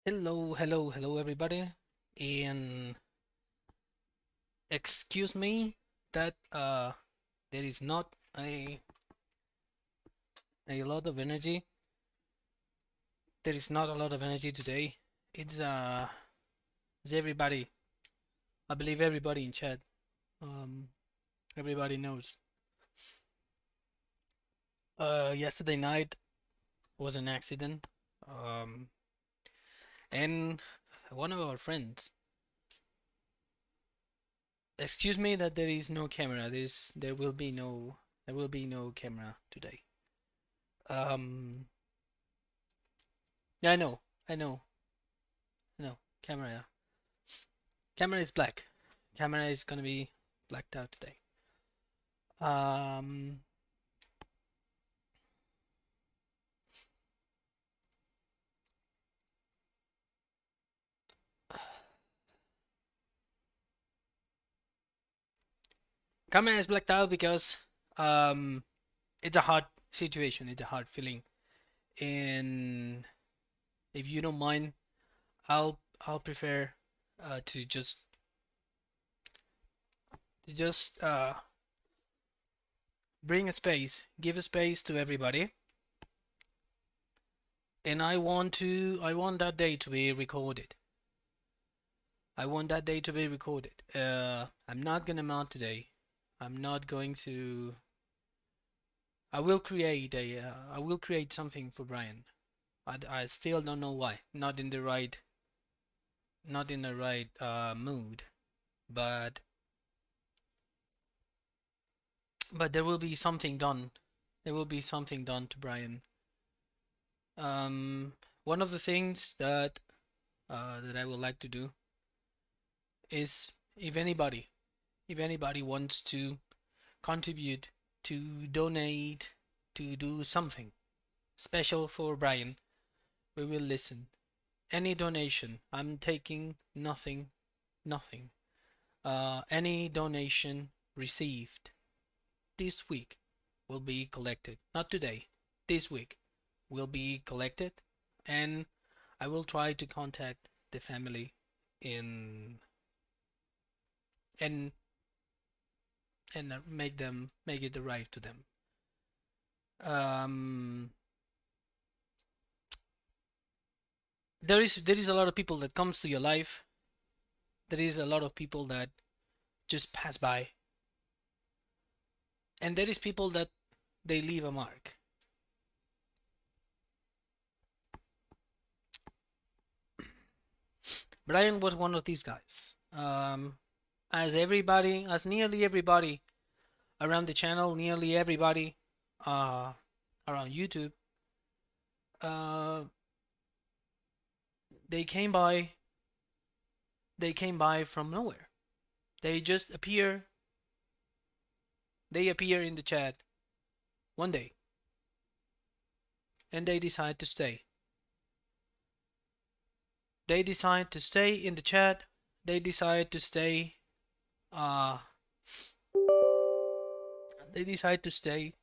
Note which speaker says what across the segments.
Speaker 1: Hello, everybody. And excuse me that there is not a lot of energy. There is not a lot of energy today. It's everybody. I believe everybody in chat. Um, everybody knows. Yesterday night was an accident. Um, and one of our friends. Excuse me that there is no camera. There will be no camera today. Um, yeah, I know. Camera, yeah. Camera is black. Camera is gonna be blacked out today. Um, Camera is blacked out because um, it's a hard situation. It's a hard feeling, and if you don't mind, I'll prefer to just bring a space, give a space to everybody, and I want that day to be recorded. I want that day to be recorded. I'm not gonna mount today. I'm not going to. I will create something for Brian. I still don't know why. Not in the right mood. But but there will be something done. There will be something done to Brian. Um, one of the things that I would like to do is if anybody wants to contribute, to donate, to do something special for Brian, we will listen. Any donation, I'm taking nothing, nothing. Any donation received this week will be collected. Not today, this week will be collected, and I will try to contact the family in and and make it arrive to them. Um, there is a lot of people that comes to your life. There is a lot of people that just pass by, and there is people that they leave a mark. Brian was one of these guys. As nearly everybody around the channel, nearly everybody uh, around YouTube, uh, they came by. They came by from nowhere. They just appear. They appear in the chat one day, and they decide to stay. They decide to stay in the chat. They decide to stay. Uh, they decide to stay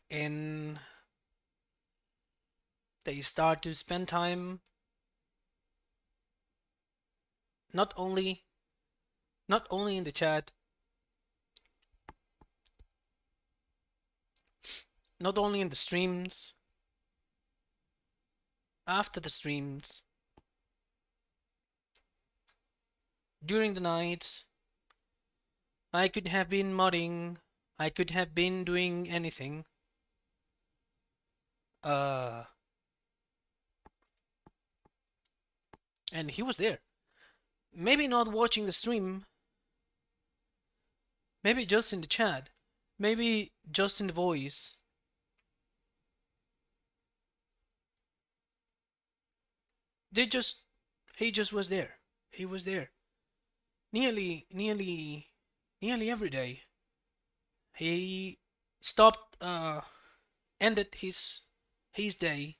Speaker 1: and they start to spend time not only not only in the chat, not only in the streams, after the streams, during the nights. I could have been modding. I could have been doing anything. Uh, and he was there. Maybe not watching the stream. Maybe just in the chat. Maybe just in the voice. They just he just was there. He was there. Nearly every day. He stopped ended his day.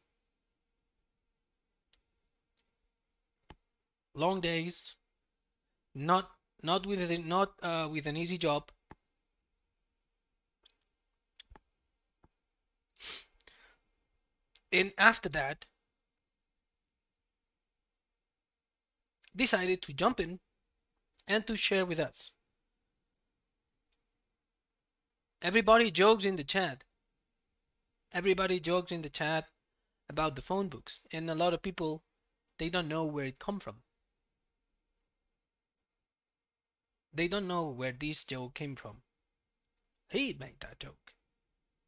Speaker 1: Long days, not not with an easy job. And after that, decided to jump in and to share with us. Everybody jokes in the chat. Everybody jokes in the chat about the phone books, and a lot of people, they don't know where it come from. They don't know where this joke came from. He made that joke.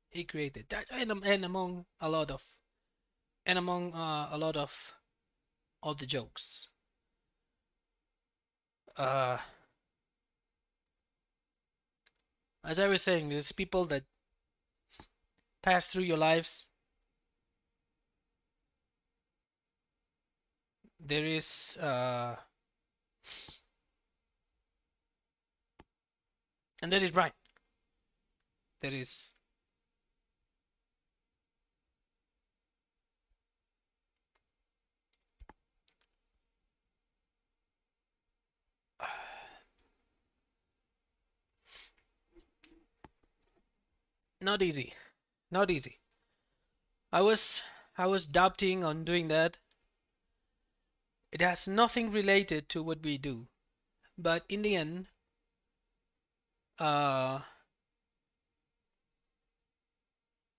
Speaker 1: He created that, and among a lot of a lot of other jokes. Uh, as I was saying, there's people that pass through your lives. There is and that is right. There is not easy. Not easy. I was I was doubting on doing that. It has nothing related to what we do. But uh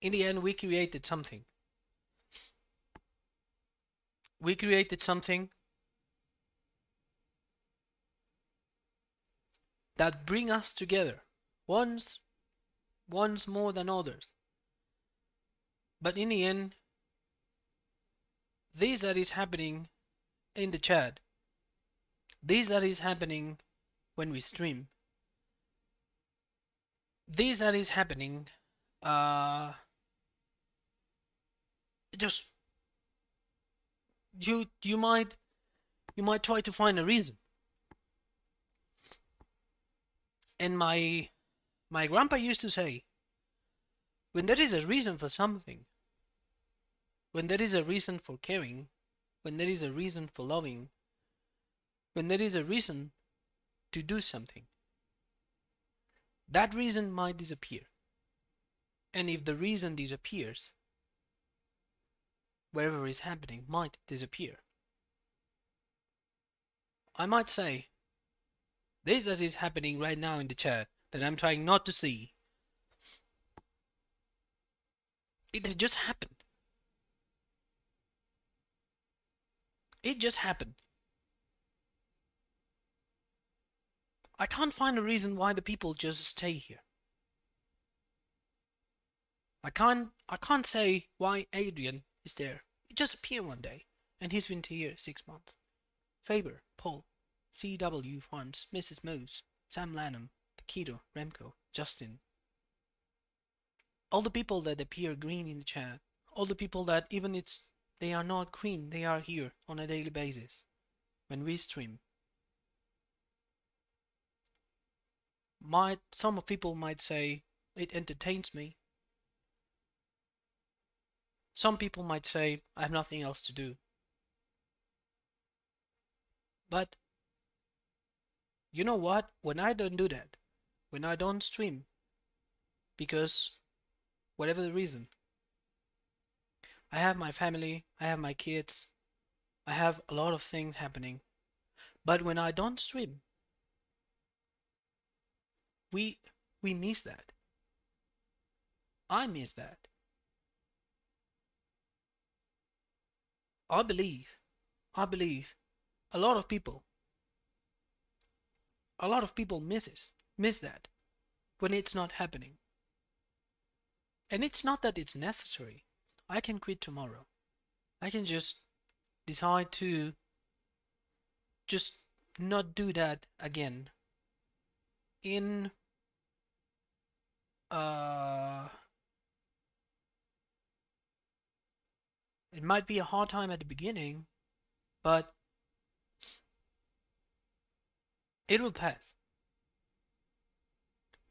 Speaker 1: in the end we created something. We created something that bring us together. Once once more than others. But in the end, this that is happening in the chat, this that is happening when we stream, this that is happening, uh, just you might try to find a reason. And my grandpa used to say, when there is a reason for something, when there is a reason for caring, when there is a reason for loving, when there is a reason to do something, that reason might disappear. And if the reason disappears, wherever is happening might disappear. I might say, this that is happening right now in the chat that I'm trying not to see, it has just happened. It just happened. I can't find a reason why the people just stay here. I can't say why Adrian is there. He just appeared one day, and he's been here 6 months. Faber, Paul, C.W. Farms, Mrs. Moose, Sam Lanham, Taquito, Remco, Justin. All the people that appear green in the chat, all the people that even they are not green, they are here on a daily basis when we stream. Some people might say it entertains me. Some people might say I have nothing else to do. But you know what? When I don't do that, when I don't stream, because whatever the reason, I have my family, I have my kids, I have a lot of things happening. But when I don't stream, we miss that. I miss that. I believe a lot of people miss that when it's not happening. And it's not that it's necessary. I can quit tomorrow. I can just decide to just not do that again. In it might be a hard time at the beginning, but it will pass.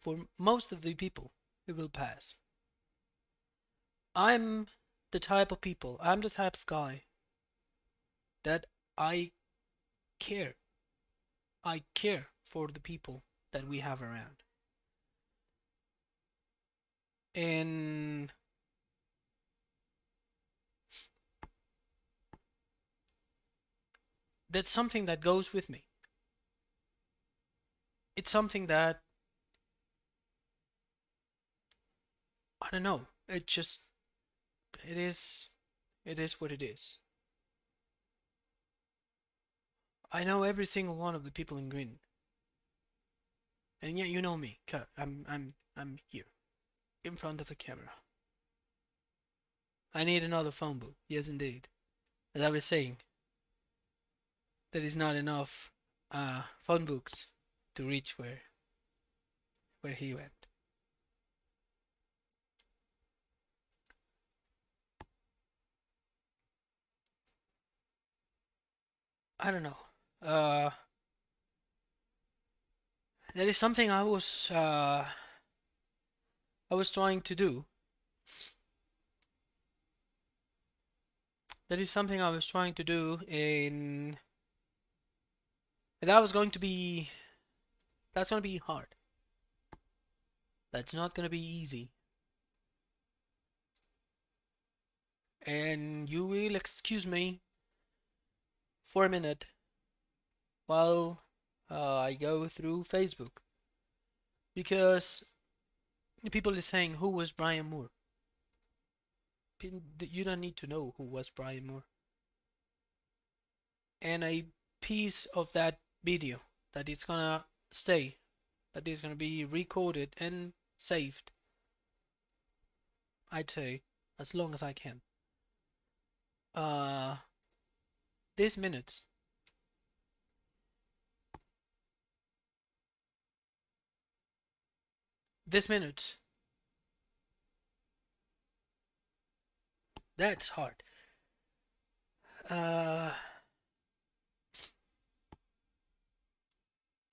Speaker 1: For most of the people, it will pass. I'm the type of guy that I care. I care for the people that we have around. And that's something that goes with me. It's something that I don't know. It is it is what it is. I know every single one of the people in green, and yet you know me. I'm here in front of a camera. I need another phone book. Yes, indeed. As I was saying, there is not enough phone books to reach where he went. I don't know. Uh, there is something I was trying to do. That is something I was trying to do in. That was going to be. That's going to be hard. That's not going to be easy. And you will excuse me for a minute while I go through Facebook because the people are saying who was Brian Moore. You don't need to know who was Brian Moore. And a piece of that video that it's gonna stay, that is gonna be recorded and saved. I'd say as long as I can. Uh, this minutes. This minutes. That's hard. Uh,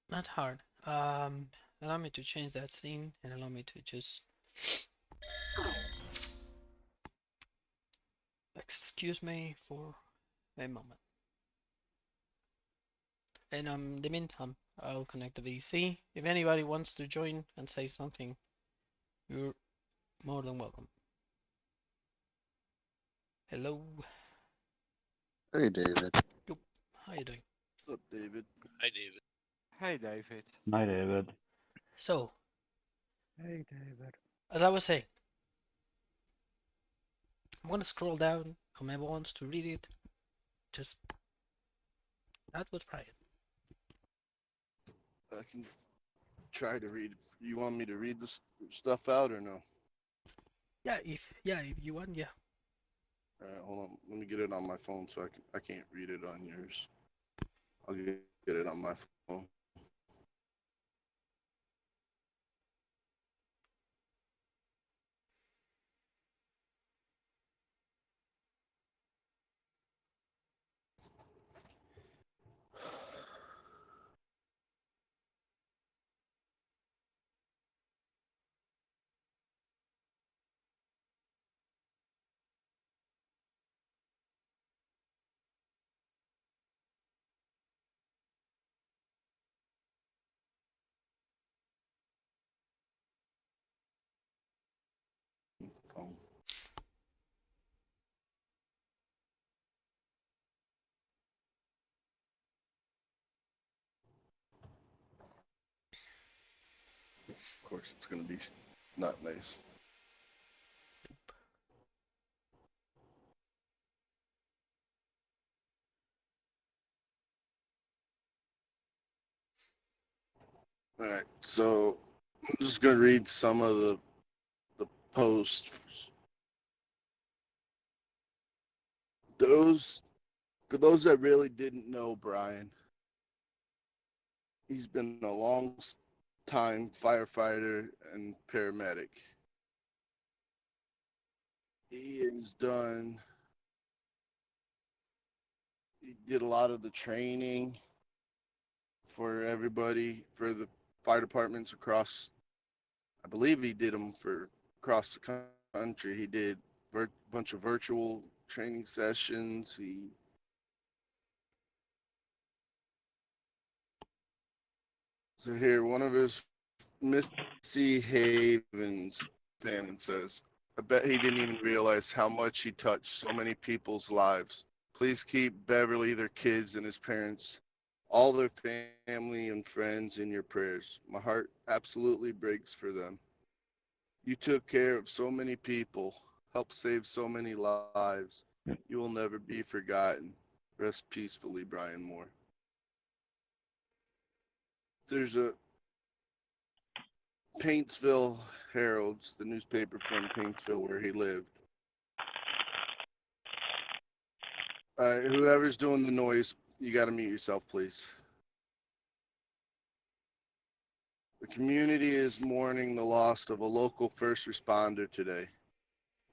Speaker 1: not hard. Allow me to change that scene and allow me to just excuse me for a moment. And in the meantime, I'll connect the VC. If anybody wants to join and say something, you're more than welcome. Hello.
Speaker 2: Hey, David.
Speaker 1: Yo, how you doing?
Speaker 2: What's up, David?
Speaker 3: Hi, David.
Speaker 4: Hey, David.
Speaker 5: Hi, David.
Speaker 1: So,
Speaker 5: Hey, David.
Speaker 1: as I was saying, I'm gonna scroll down. Whomever wants to read it, just that was Brian.
Speaker 2: I can try to read. You want me to read this stuff out or no?
Speaker 1: If you want, yeah.
Speaker 2: Hold on. Let me get it on my phone so I can't read it on yours. I'll get it on my phone. Phone. Of course, it's gonna be not nice. All right. So I'm just gonna read some of the posts. Those For those that really didn't know Brian, he's been a long time firefighter and paramedic. He he did a lot of the training for everybody, for the fire departments across, I believe he did them for across the country. He did a bunch of virtual training sessions. So here, one of his Missy Havens fan says, I bet he didn't even realize how much he touched so many people's lives. Please keep Beverly, their kids, and his parents, all their family and friends in your prayers. My heart absolutely breaks for them. You took care of so many people, helped save so many lives. You will never be forgotten. Rest peacefully, Brian Moore. There's a Paintsville Herald's, the newspaper from Paintsville where he lived. Whoever's doing the noise, you got to mute yourself, please. The community is mourning the loss of a local first responder today.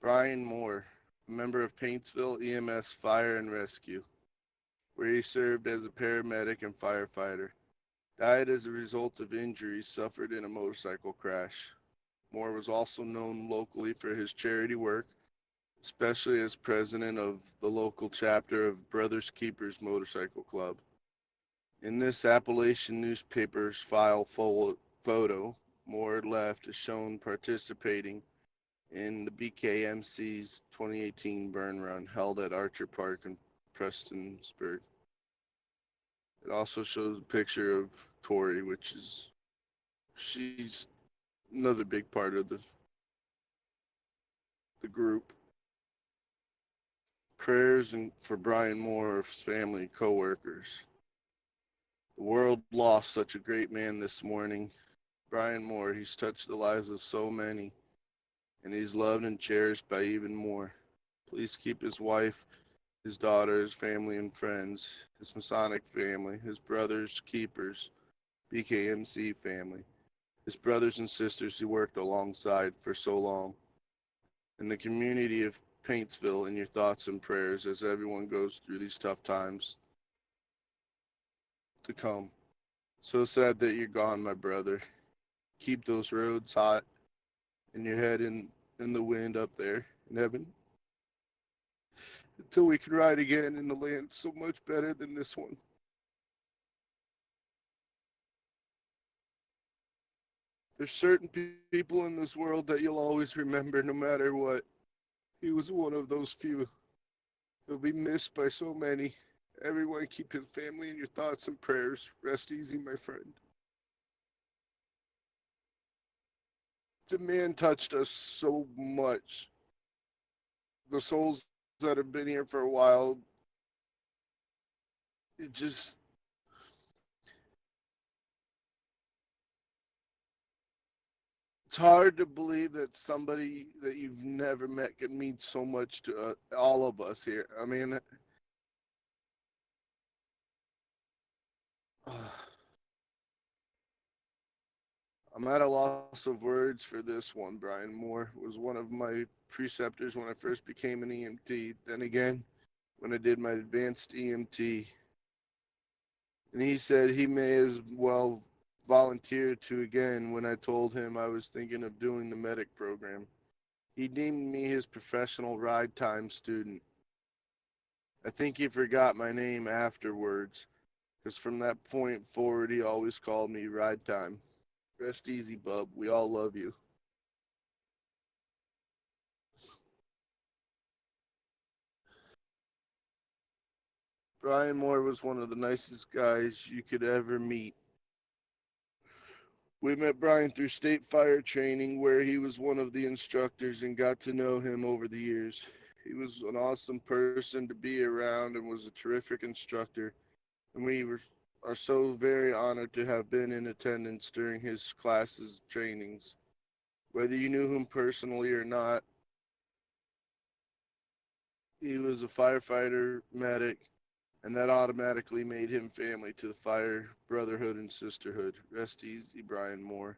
Speaker 2: Brian Moore, a member of Paintsville EMS Fire and Rescue, where he served as a paramedic and firefighter, died as a result of injuries suffered in a motorcycle crash. Moore was also known locally for his charity work, especially as president of the local chapter of Brothers Keepers Motorcycle Club. In this Appalachian newspaper's file photo, Moore left is shown participating in the BKMC's 2018 burn run held at Archer Park in Prestonsburg. It also shows a picture of Tori, which is she's another big part of the group. Prayers and for Brian Moore's family, co-workers. The world lost such a great man this morning. Brian Moore, he's touched the lives of so many, and he's loved and cherished by even more. Please keep his wife, his daughter, his family and friends, his Masonic family, his brothers, keepers, BKMC family, his brothers and sisters he worked alongside for so long, and the community of Paintsville in your thoughts and prayers as everyone goes through these tough times to come. So sad that you're gone, my brother. Keep those roads hot and your head in the wind up there in heaven until we can ride again in the land so much better than this one. There's certain people in this world that you'll always remember no matter what. He was one of those few. He'll be missed by so many. Everyone keep his family in your thoughts and prayers. Rest easy, my friend. The man touched us so much. The souls that have been here for a while, it just, it's hard to believe that somebody that you've never met can mean so much to all of us here. I mean, I'm at a loss of words for this one. Brian Moore was one of my preceptors when I first became an EMT. Then again, when I did my advanced EMT, and he said he may as well volunteer to again when I told him I was thinking of doing the medic program. He deemed me his professional ride time student. I think he forgot my name afterwards, because from that point forward, he always called me Ride Time. Rest easy, bub. We all love you. Brian Moore was one of the nicest guys you could ever meet. We met Brian through state fire training, where he was one of the instructors and got to know him over the years. He was an awesome person to be around and was a terrific instructor, and are so very honored to have been in attendance during his classes trainings. Whether you knew him personally or not, he was a firefighter medic, and that automatically made him family to the fire brotherhood and sisterhood. Rest easy, Brian Moore.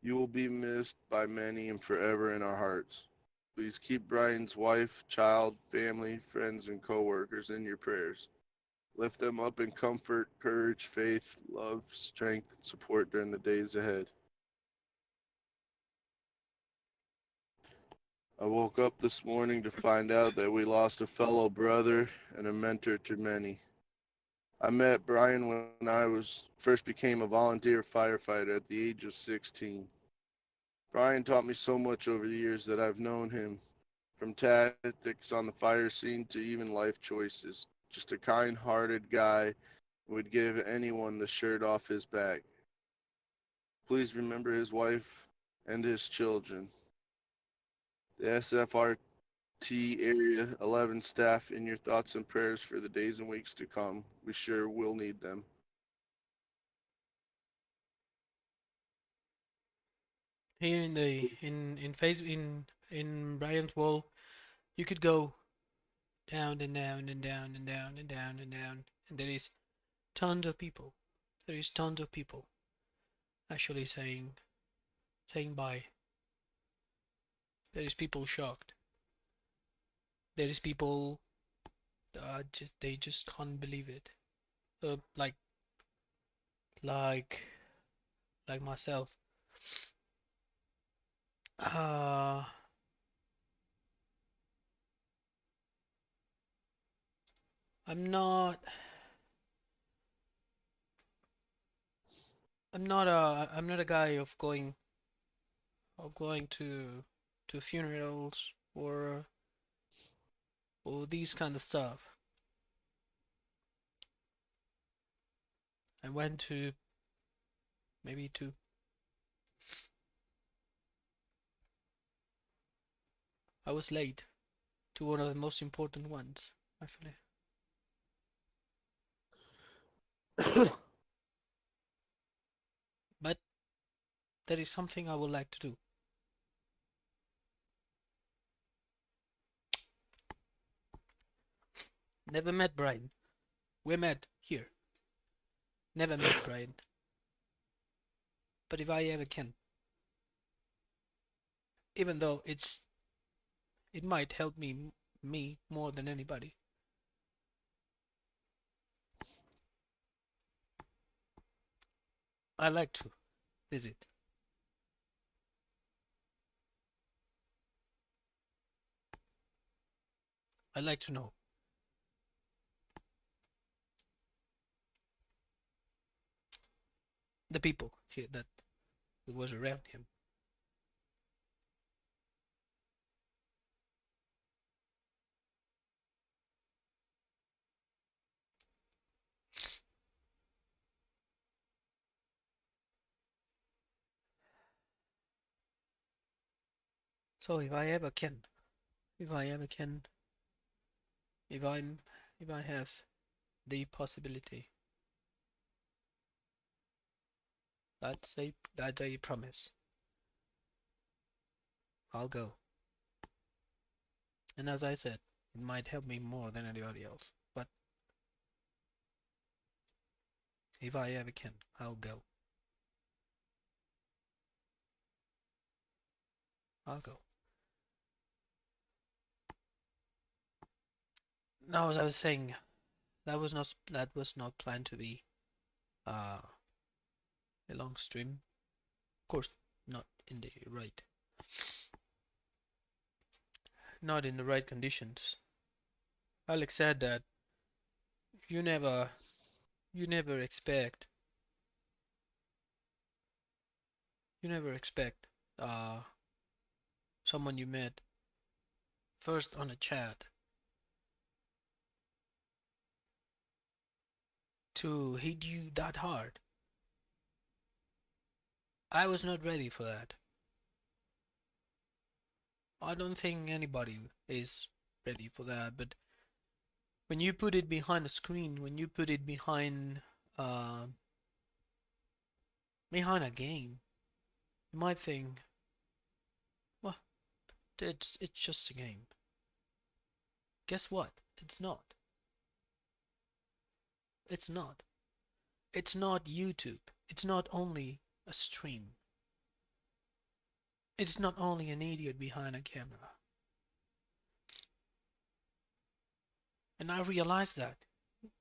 Speaker 2: You will be missed by many and forever in our hearts. Please keep Brian's wife, child, family, friends, and coworkers in your prayers. Lift them up in comfort, courage, faith, love, strength, and support during the days ahead. I woke up this morning to find out that we lost a fellow brother and a mentor to many. I met Brian when I was first became a volunteer firefighter at the age of 16. Brian taught me so much over the years that I've known him, from tactics on the fire scene to even life choices. Just a kind hearted guy who would give anyone the shirt off his back. Please remember his wife and his children. The SFRT Area 11 staff in your thoughts and prayers for the days and weeks to come. We sure will need them.
Speaker 1: Here in the in face in Brian's wall, you could go down and down and down and down and down and down, and there is tons of people. There is tons of people actually saying bye. There is people shocked. There is people just they just can't believe it. Uh, like like like myself. Uh, I'm not. I'm not a guy of going to funerals or these kind of stuff. I went to maybe to I was late to one of the most important ones actually. But there is something I would like to do. Never met Brian. We met here. Never met Brian. But if I ever can, even though it might help me more than anybody. I like to visit. I like to know the people here that was around him. So if I ever can, if I ever can, if I'm, if I have the possibility, that's a promise. I'll go. And as I said, it might help me more than anybody else. But if I ever can, I'll go. I'll go. Now, as I was saying, that was not planned to be uh, a long stream. Of course, not in the right, not in the right conditions. Alex said that you never, you never expect, you never expect someone you met first on a chat to hit you that hard. I was not ready for that. I don't think anybody is ready for that, but when you put it behind a screen, when you put it uh, behind a game, you might think, well, it's just a game. Guess what? It's not. It's not. It's not YouTube. It's not only a stream. It's not only an idiot behind a camera. And I realized that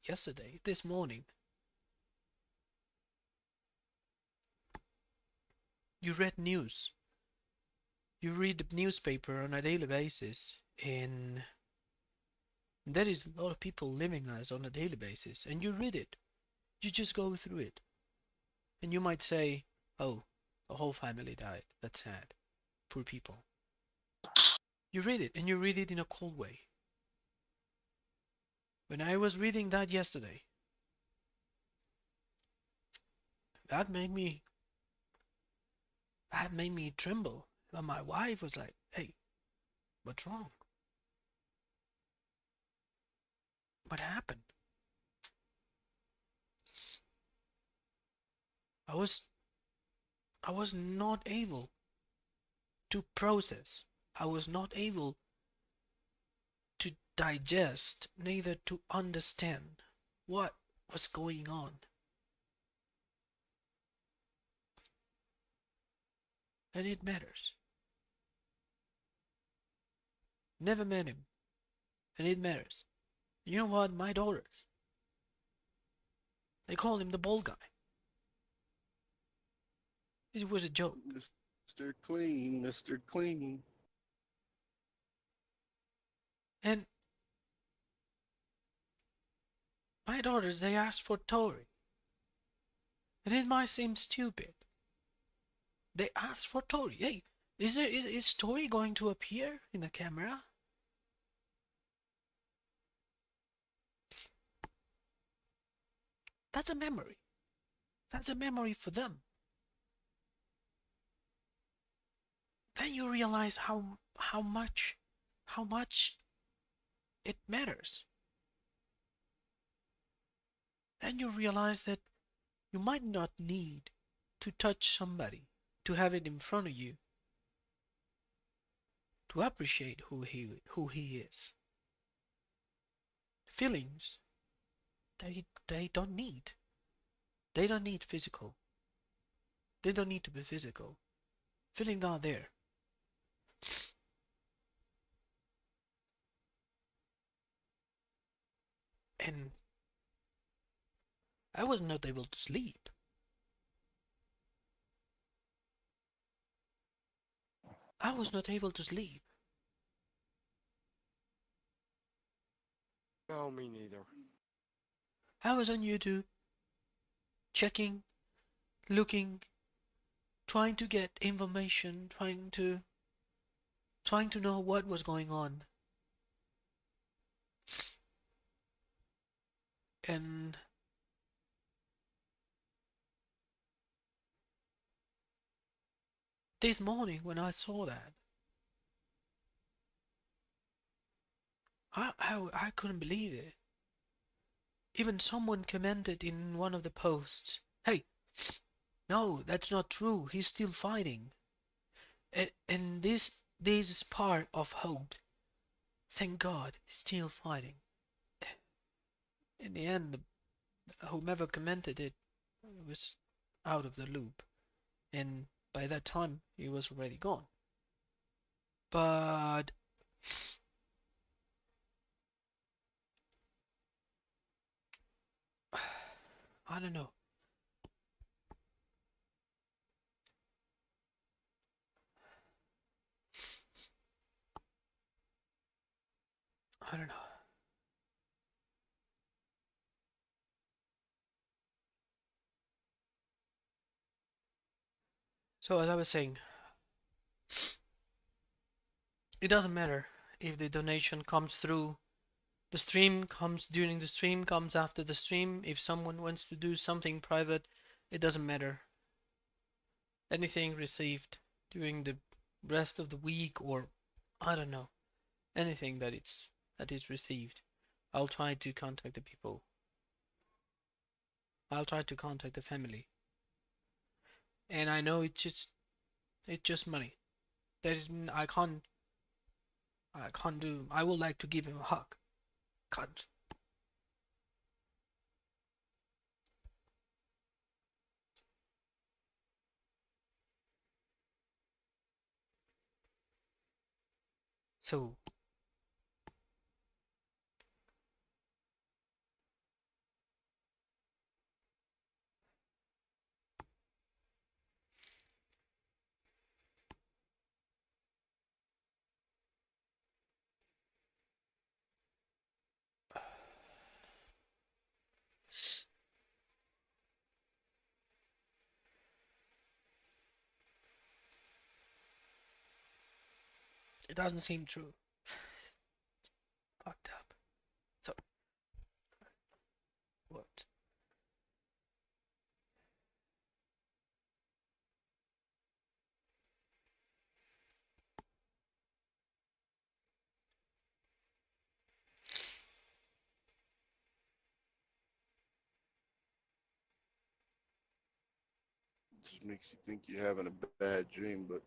Speaker 1: yesterday, this morning. You read news. You read the newspaper on a daily basis, and there is a lot of people living us on a daily basis, and you read it. You just go through it. And you might say, oh, the whole family died. That's sad. Poor people. You read it, and you read it in a cold way. When I was reading that yesterday, that made me that made me tremble. And my wife was like, "Hey, what's wrong? What happened?" I was I was not able to process. I was not able to digest, neither to understand what was going on. And it matters. Never met him, and it matters. You know what? My daughters, they call him the bald guy. It was a joke.
Speaker 2: Mr. Clean, Mr. Clean.
Speaker 1: And my daughters, they asked for Tori. And it might seem stupid. They asked for Tori. Hey, is Tori going to appear in the camera? That's a memory. That's a memory for them. Then you realize how much it matters. Then you realize that you might not need to touch somebody to have it in front of you to appreciate who he is. Feelings they don't need. They don't need physical. They don't need to be physical. Feelings are there. And I was not able to sleep. I was not able to sleep.
Speaker 3: No, me neither.
Speaker 1: I was on YouTube, checking, looking, trying to get information, trying to know what was going on. And this morning when I saw that, I couldn't believe it. Even someone commented in one of the posts, "Hey, no, that's not true. He's still fighting." And this is part of hope. Thank God, he's still fighting. In the end, whomever commented it was out of the loop, and by that time he was already gone. But I don't know. I don't know. So as I was saying, it doesn't matter if the donation comes through the stream, comes during the stream, comes after the stream. If someone wants to do something private, it doesn't matter. Anything received during the rest of the week, or I don't know, anything that is received, I'll try to contact the people. I'll try to contact the family. And I know it's just money. There is I can't do. I would like to give him a hug. Can't. So It doesn't seem true. Fucked up. So what?
Speaker 2: It just makes you think you're having a bad dream, but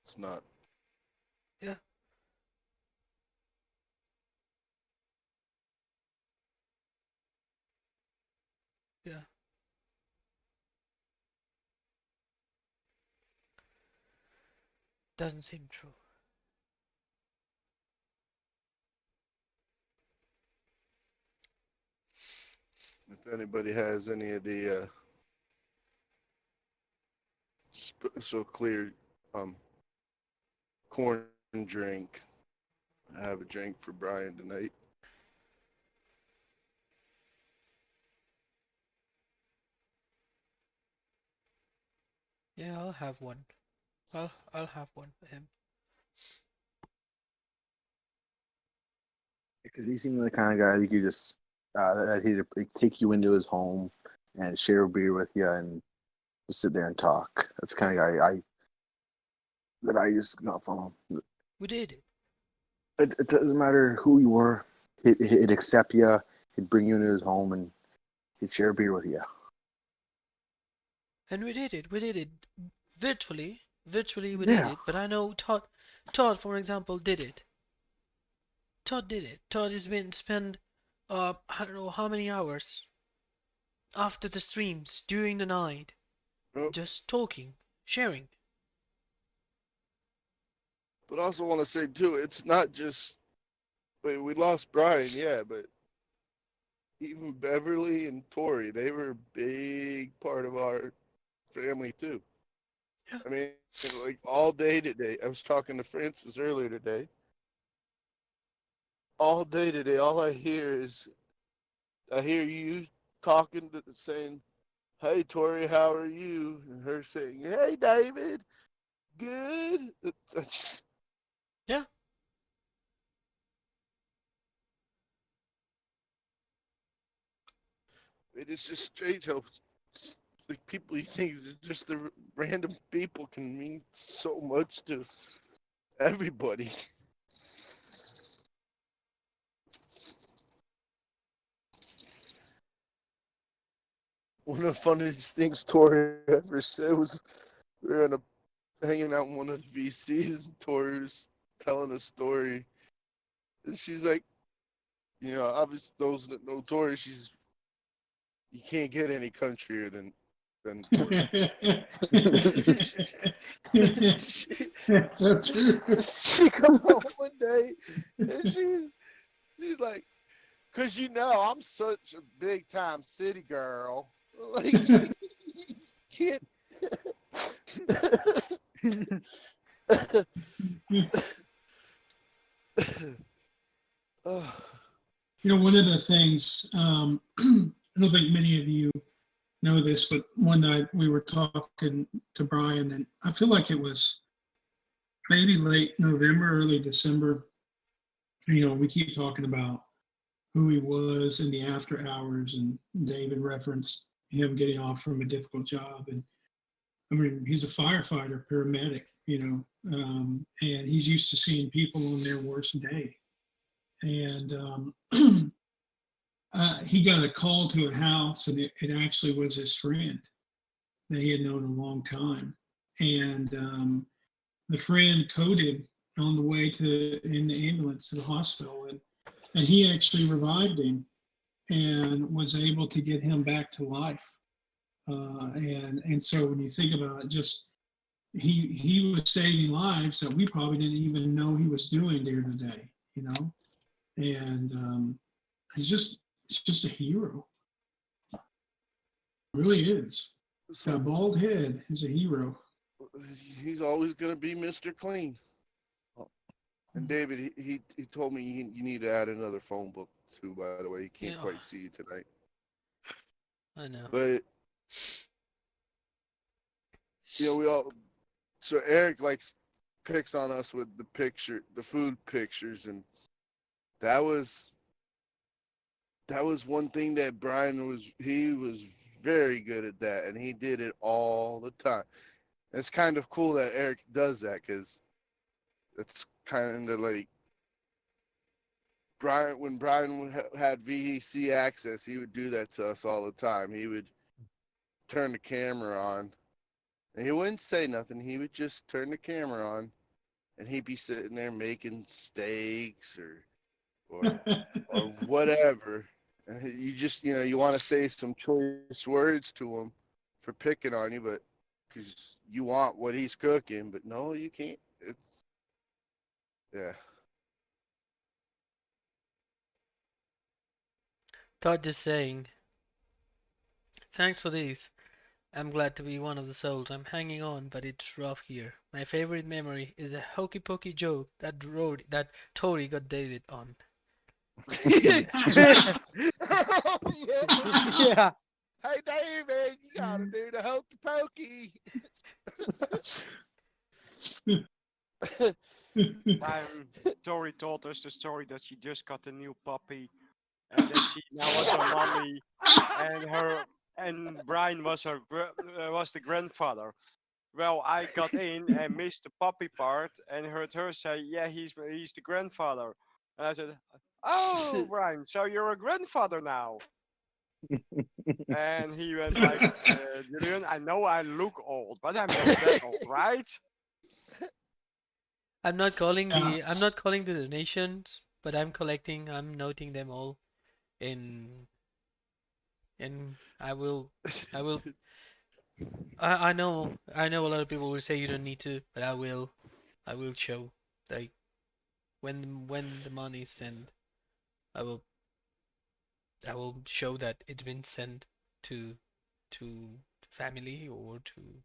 Speaker 2: it's not.
Speaker 1: Yeah, yeah. Doesn't seem true.
Speaker 2: If anybody has any of the so clear um, corn drink, I have a drink for Brian tonight.
Speaker 1: Yeah, I'll have one. I'll have one for him.
Speaker 3: Because he seemed like the kind of guy that you just that he'd like, take you into his home and share a beer with you and just sit there and talk. That's the kind of guy I just got from him.
Speaker 1: We did it.
Speaker 3: It doesn't matter who you were. He'd accept you. He'd bring you into his home and he'd share a beer with you.
Speaker 1: And we did it. We did it virtually. Virtually, we did
Speaker 3: Yeah.
Speaker 1: it. But I know Todd, for example, did it. Todd did it. Todd has been spent, I don't know how many hours after the streams during the night,
Speaker 2: Oh,
Speaker 1: just talking, sharing.
Speaker 2: but I also want to say too, it's not just. Wait, we lost Brian, yeah, but even Beverly and Tori, they were a big part of our family too.
Speaker 1: Yeah,
Speaker 2: I mean, like all day today. I was talking to Francis earlier today. All day today, all I hear is I hear you talking to saying, "Hey Tori, how are you?" and her saying, "Hey David, good."
Speaker 1: yeah.
Speaker 2: It is just strange how like people you think just the random people can mean so much to everybody. One of the funniest things Tori ever said was we were hanging out in one of the VCs and Tori was telling a story. And she's like, obviously those that know Tori, you can't get any countrier than Tori. she,
Speaker 4: That's so true.
Speaker 2: she come home one day and she's like, "Cause I'm such a big time city girl. Like, can't." Oh,
Speaker 4: One of the things, I don't think many of you know this, but one night we were talking to Brian, and I feel like it was maybe late November, early December. We keep talking about who he was in the after hours, and David referenced him getting off from a difficult job. And I mean, he's a firefighter, paramedic, and he's used to seeing people on their worst day. And he got a call to a house, and it actually was his friend that he had known a long time. And the friend coded on the way to in the ambulance to the hospital, and he actually revived him and was able to get him back to life. And so when you think about it, just he was saving lives that we probably didn't even know he was doing day to day, and he's just a hero. Really is.
Speaker 2: so
Speaker 4: That bald head is a hero.
Speaker 2: he's always gonna be Mr. Clean. And David, he told me you need to add another phone book too. By the way, he can't
Speaker 1: Yeah,
Speaker 2: quite see you tonight.
Speaker 1: I know.
Speaker 2: But we all. So Eric likes picks on us with the food pictures, and that was one thing that he was very good at that, and he did it all the time. It's kind of cool that Eric does that because it's kind of like when Brian had VEC access, he would do that to us all the time. He would turn the camera on, and he wouldn't say nothing. He would just turn the camera on, and he'd be sitting there making steaks or whatever. And you just you want to say some choice words to him for picking on you, but because you want what he's cooking, but no, you can't. It's yeah.
Speaker 1: Todd just saying, thanks for these. I'm glad to be one of the souls. I'm hanging on, but it's rough here. My favorite memory is the hokey pokey joke that Tori got David on.
Speaker 2: Yeah.
Speaker 5: Yeah.
Speaker 2: Hey David, you gotta do the hokey pokey.
Speaker 6: Tori told us the story that she just got a new puppy and that she now was a mommy and Brian was was the grandfather. Well, I got in and missed the puppy part and heard her say, "Yeah, he's the grandfather." And I said, "Oh, Brian, so you're a grandfather now?" And he went like, "Julian, I know I look old, but I'm not that old, right?"
Speaker 1: I'm not calling
Speaker 4: Yeah.
Speaker 1: the donations, but I'm noting them all in I will I know a lot of people will say you don't need to, but I will show like when the money is sent, I will show that it's been sent to family or to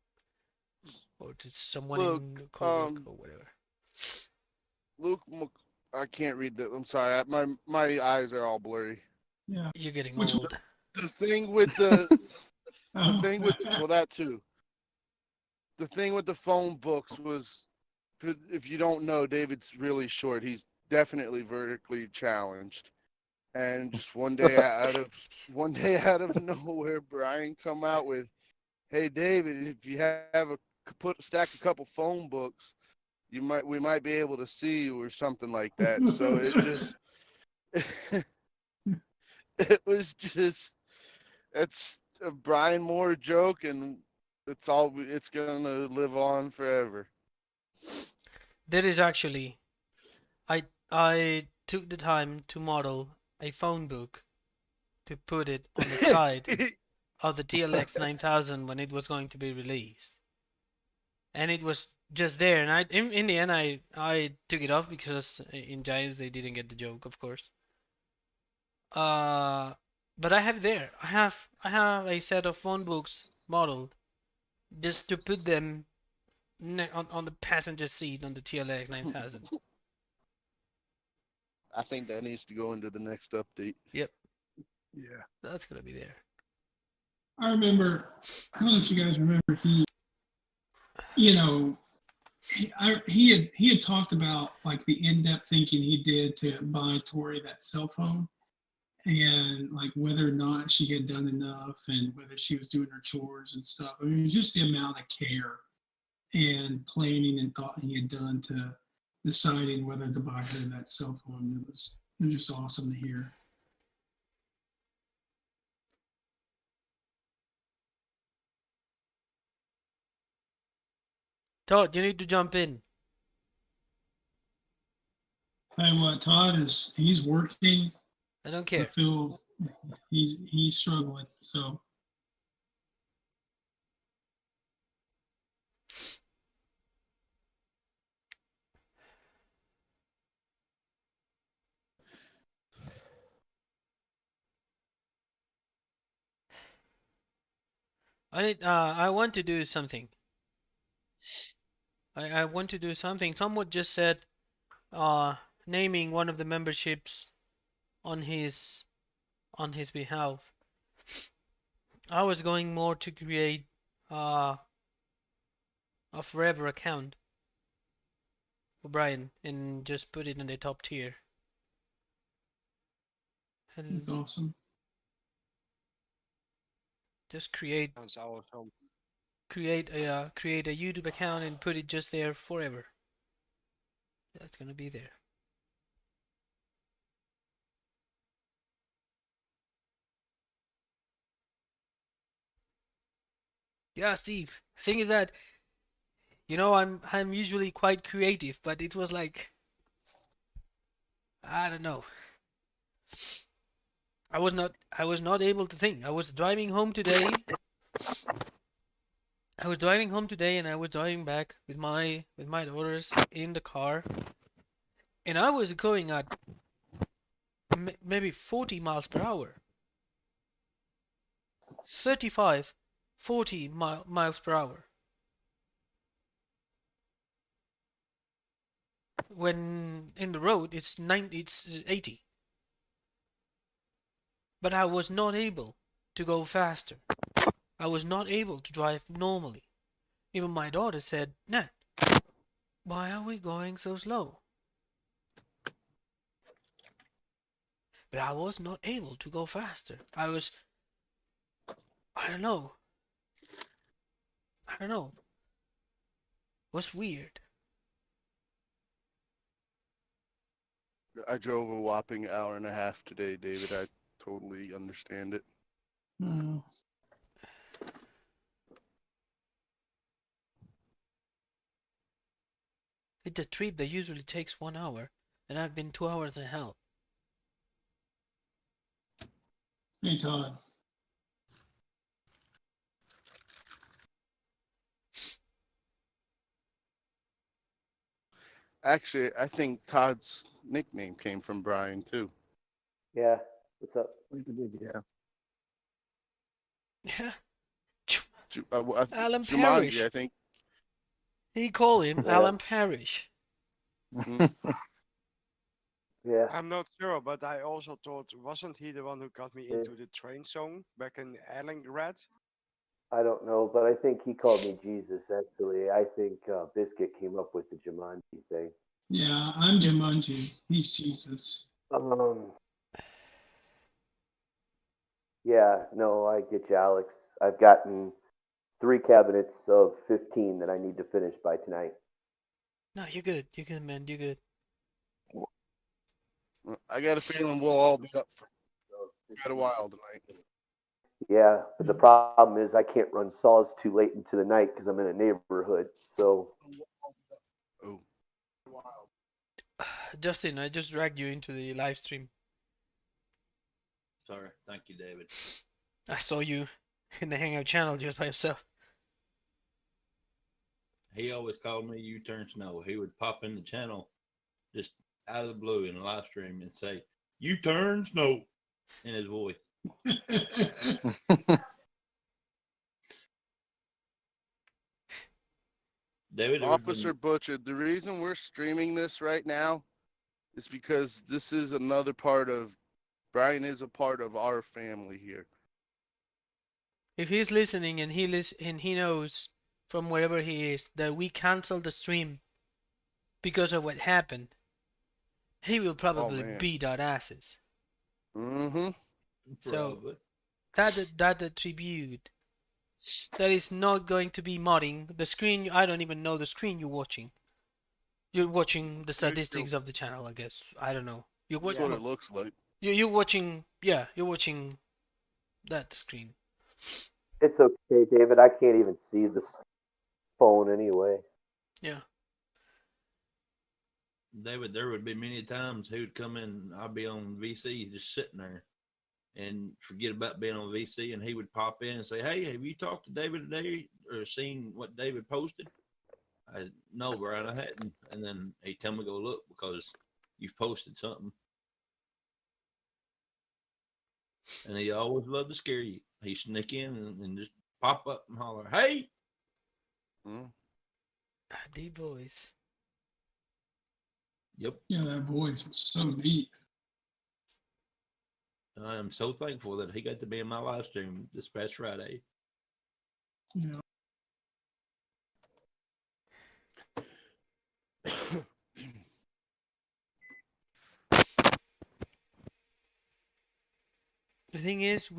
Speaker 1: someone
Speaker 2: Look,
Speaker 1: in co-work or whatever.
Speaker 2: Luke, I can't read that. I'm sorry. My eyes are all blurry.
Speaker 4: Yeah.
Speaker 1: You're getting
Speaker 4: Which
Speaker 1: old.
Speaker 2: The thing with the thing with well that too. The thing with the phone books was, if you don't know, David's really short. He's definitely vertically challenged. And just one day out of nowhere, Brian come out with, "Hey David, if you have stack a couple phone books, we might be able to see you," or something like that. So it just it was just it's a Brian Moore joke, and it's gonna live on forever.
Speaker 1: There is actually I took the time to model a phone book to put it on the side of the TLX 9000 when it was going to be released. And it was just there, and in the end I took it off because in Giants they didn't get the joke, of course. Uh but I have it there. I have a set of phone books modeled just to put them on the passenger seat on the TLX 9000.
Speaker 2: I think that needs to go into the next update.
Speaker 1: Yep,
Speaker 3: Yeah.
Speaker 1: that's gonna be there.
Speaker 4: I remember, I don't know if you guys remember, you know, he had talked about like the in-depth thinking he did to buy Tori that cell phone and like whether or not she had done enough and whether she was doing her chores and stuff. I mean, it was just the amount of care and planning and thought he had done to deciding whether to buy her that cell phone. It was just awesome to hear.
Speaker 1: Todd, you need to jump in.
Speaker 4: Tell you what, Todd he's working.
Speaker 1: I don't
Speaker 4: I
Speaker 1: care.
Speaker 4: feel he's struggling. So
Speaker 1: I want to do something. I want to do something. Someone just said naming one of the memberships on his behalf. I was going more to create a forever account for Brian and just put it in the top tier.
Speaker 4: That's
Speaker 1: And
Speaker 4: awesome.
Speaker 1: just create
Speaker 6: Sounds awesome.
Speaker 1: create a YouTube account and put it just there forever. That's gonna be there. Yeah, Steve. Thing is that I'm usually quite creative, but it was like I don't know. I was not able to think. I was driving home today. I was driving home today and I was driving back with my daughters in the car and I was going at maybe 40 miles per hour. 35, 40 miles per hour. When in the road it's 80. But I was not able to go faster. I was not able to drive normally. Even my daughter said, "Nat, why are we going so slow?" But I was not able to go faster. I don't know. I don't know. It was weird.
Speaker 2: I drove a whopping hour and a half today, David. I totally understand it.
Speaker 4: Oh,
Speaker 1: It's a trip that usually takes 1 hour, and I've been 2 hours and a half.
Speaker 4: hey Todd.
Speaker 2: Actually, I think Todd's nickname came from Brian too.
Speaker 7: Yeah, what's up?
Speaker 3: Yeah.
Speaker 1: Yeah,
Speaker 2: I
Speaker 1: Alan
Speaker 2: Jumanji,
Speaker 1: Parrish.
Speaker 2: I think.
Speaker 1: He called him
Speaker 7: Yeah,
Speaker 1: Alan Parrish.
Speaker 2: Mm.
Speaker 7: yeah.
Speaker 6: I'm not sure, but I also thought, wasn't he the one who got me
Speaker 7: Yes.
Speaker 6: into the train song back in Erlingrad?
Speaker 7: I don't know, but I think he called me Jesus. Actually, I think Biscuit came up with the Jumanji thing.
Speaker 4: Yeah, I'm Jumanji. He's Jesus.
Speaker 7: Um, yeah, no, I get you, Alex. I've gotten 3 cabinets of 15 that I need to finish by tonight.
Speaker 1: No, you're good. You're good, man. You're good.
Speaker 2: I got a feeling we'll all be up for quite a while tonight.
Speaker 7: Yeah, but the problem is I can't run saws too late into the night because I'm in a neighborhood. So
Speaker 2: Oh,
Speaker 1: Justin, I just dragged you into the live stream.
Speaker 8: Sorry. Thank you, David.
Speaker 1: I saw you in the Hangout channel just by yourself.
Speaker 8: He always called me U-Turn Snow. He would pop in the channel just out of the blue in a live stream and say, U-Turn Snow in his voice. David,
Speaker 2: Officer Butcher, the reason we're streaming this right now is because this is another part of Brian is a part of our family here.
Speaker 1: If he's listening and he knows from wherever he is that we canceled the stream because of what happened, he will probably
Speaker 2: man.
Speaker 1: beat our asses.
Speaker 2: Mm-hmm.
Speaker 1: So
Speaker 8: probably.
Speaker 1: that attribute that is not going to be modding the screen. I don't even know the screen you're watching. You're watching the statistics of the channel, I guess. I don't know.
Speaker 2: That's what it looks like.
Speaker 1: You're watching. Yeah, you're watching that screen.
Speaker 7: it's okay, David. I can't even see the phone anyway.
Speaker 1: Yeah.
Speaker 8: David, there would be many times he would come in, I'd be on VC just sitting there and forget about being on VC, and he would pop in and say, "Hey, have you talked to David today or seen what David posted?" I no, Brian, I hadn't. And then he'd tell me to go look because you've posted something. And he always loved to scare you. He'd sneak in and just pop up and holler, "Hey!"
Speaker 2: Mm.
Speaker 1: The boys.
Speaker 8: Yep.
Speaker 4: Yeah, that voice is so neat.
Speaker 8: I am so thankful that he got to be in my live stream this past Friday.
Speaker 4: Yeah.
Speaker 1: The thing is,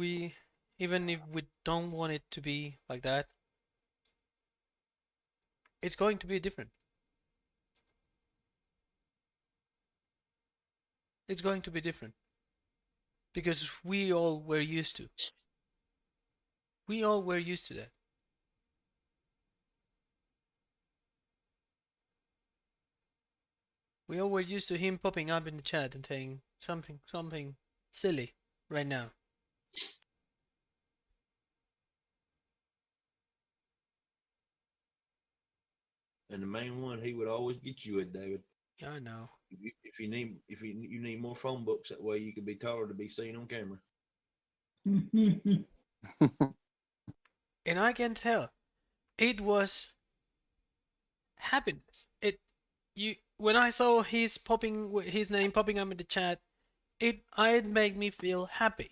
Speaker 1: even if we don't want it to be like that, it's going to be different. It's going to be different because we all were used to. We all were used to that. We all were used to him popping up in the chat and saying something silly right now.
Speaker 8: And the main one he would always get you at, David.
Speaker 1: Yeah, I know.
Speaker 8: If you need more phone books, that way you could be taller to be seen on camera.
Speaker 1: And I can tell it was happiness. You when I saw his name popping up in the chat, it made me feel happy.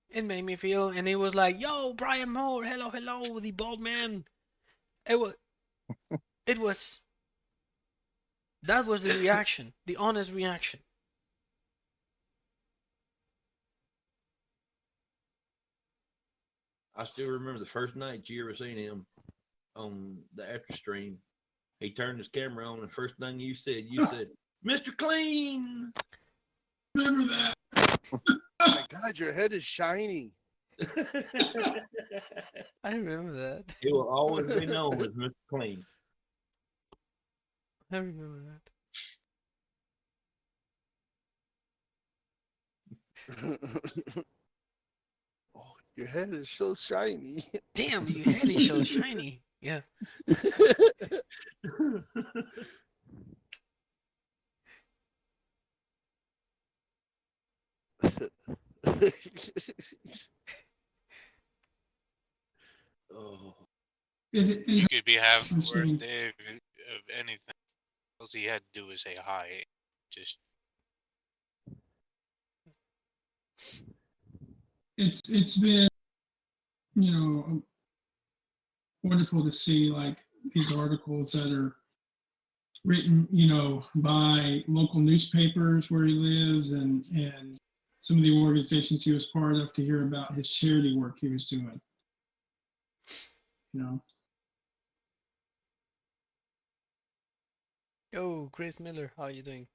Speaker 1: It made me feel, and it was like, "Yo, Brian Moore, hello, the bald man." It was, it was. That was the reaction, the honest reaction.
Speaker 8: I still remember the first night you ever seen him on the after stream. He turned his camera on, and the first thing you said, "Mr. Clean."
Speaker 4: Remember that?
Speaker 2: Oh my God, your head is shiny.
Speaker 1: I remember that.
Speaker 8: He will always be known as Mr. Clean.
Speaker 1: I remember that.
Speaker 2: Oh, your head is so shiny.
Speaker 1: Damn, your head is so shiny. Yeah.
Speaker 8: Oh,
Speaker 9: You could be having the worst
Speaker 4: Interesting.
Speaker 9: day of anything. All he had to do was say hi. Just
Speaker 4: It's been, wonderful to see like these articles that are written, by local newspapers where he lives and some of the organizations he was part of, to hear about his charity work he was doing. You know,
Speaker 1: Yo, Chris Miller, how are you doing?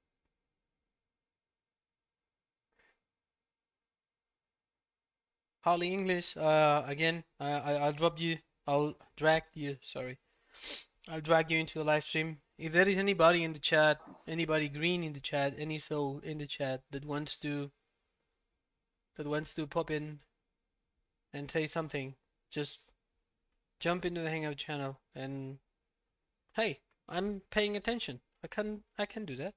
Speaker 1: Holly English, again, I'll drop you. I'll drag you. Sorry, I'll drag you into a live stream. If there is anybody in the chat, anybody green in the chat, any soul in the chat that wants to pop in and say something, just jump into the Hangout channel and hey, I'm paying attention. I can do that.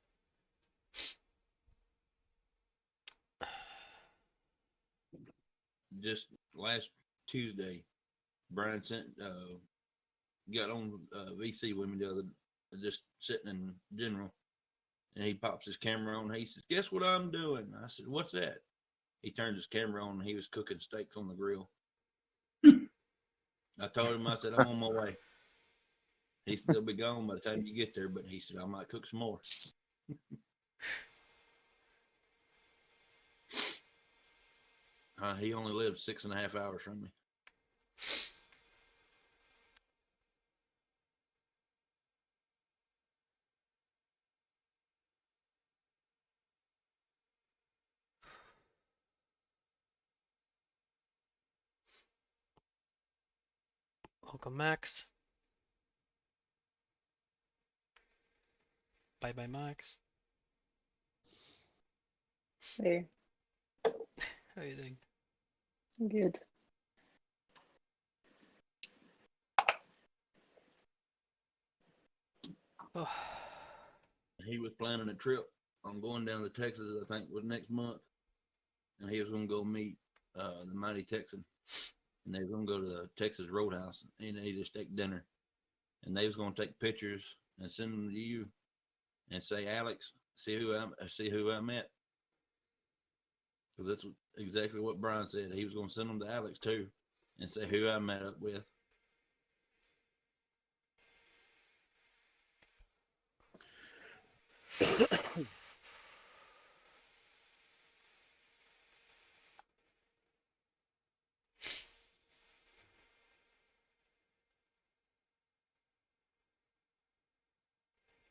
Speaker 8: just last Tuesday, Brian got on VC with me the other, just sitting in general, and he pops his camera on. He says, "Guess what I'm doing?" I said, "What's that?" He turned his camera on, and he was cooking steaks on the grill. I told him, I said, "I'm on my way." He said, "They'll be gone by the time you get there," but he said, "I might cook some more." He only lived 6.5 hours from me.
Speaker 1: Welcome, Max. Bye bye, Max.
Speaker 10: Hey,
Speaker 1: How are you doing?
Speaker 10: good.
Speaker 1: Oh,
Speaker 8: He was planning a trip. I'm going down to Texas, I think, was next month, and he was going to go meet the Mighty Texan, and they was going to go to the Texas Roadhouse and eat a steak dinner, and they was going to take pictures and send them to you, and say, "Alex, see who I met," because that's exactly what Brian said. He was going to send them to Alex too, and say who I met up with.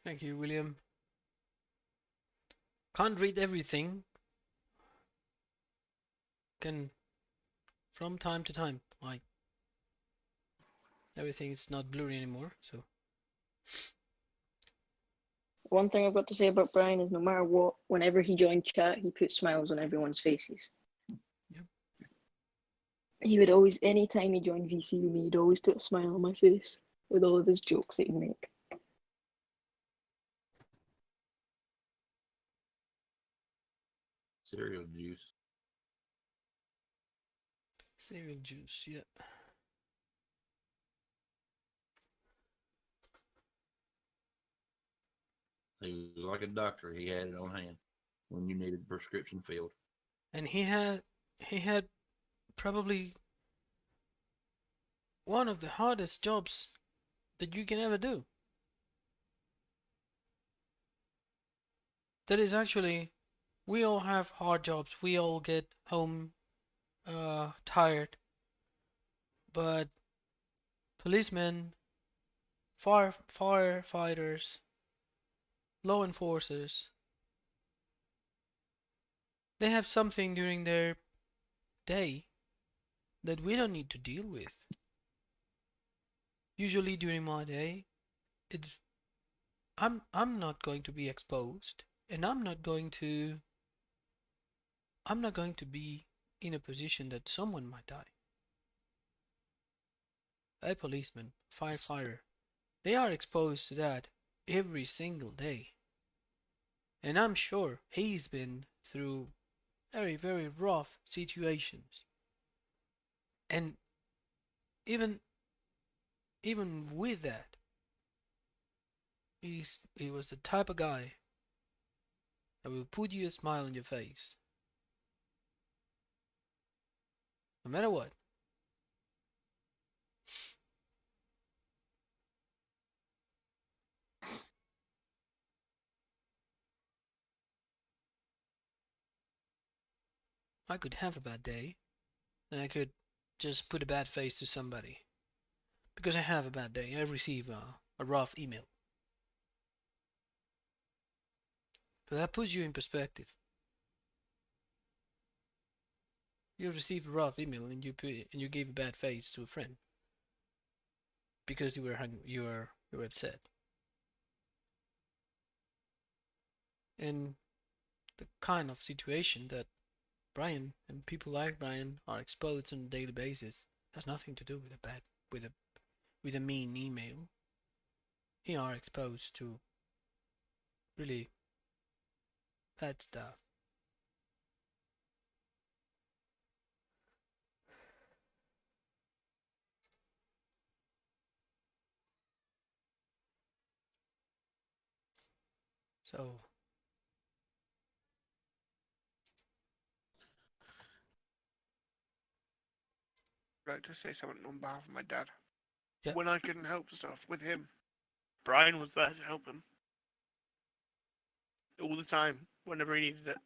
Speaker 1: Thank you, William. Can't read everything. Can from time to time, like everything is not blurry anymore. So
Speaker 10: One thing I've got to say about Brian is no matter what, whenever he joined chat, he put smiles on everyone's faces.
Speaker 1: Yep.
Speaker 10: He would always, anytime he joined VC with me, he'd always put a smile on my face with all of his jokes that he'd make.
Speaker 8: Cereal juice.
Speaker 1: cereal juice, yeah.
Speaker 8: He was like a doctor. He had it on hand when you needed prescription filled.
Speaker 1: And he had probably one of the hardest jobs that you can ever do. That is actually, we all have hard jobs. We all get home tired. But policemen, firefighters, law enforcers, they have something during their day that we don't need to deal with. Usually during my day, it's I'm not going to be exposed, and I'm not going to be in a position that someone might die. A policeman, firefighter, they are exposed to that every single day. And I'm sure he's been through very, very rough situations. And even with that, he was the type of guy that will put you a smile on your face. No matter what. I could have a bad day, and I could just put a bad face to somebody. Because I have a bad day, I receive a rough email. But that puts you in perspective. You receive a rough email and you gave a bad face to a friend because you were upset. And the kind of situation that Brian and people like Brian are exposed on a daily basis has nothing to do with a mean email. He are exposed to really bad stuff. So
Speaker 11: I'd like to say something on behalf of my dad.
Speaker 1: yeah,
Speaker 11: When I couldn't help stuff with him, Brian was there to help him. All the time, whenever he needed it.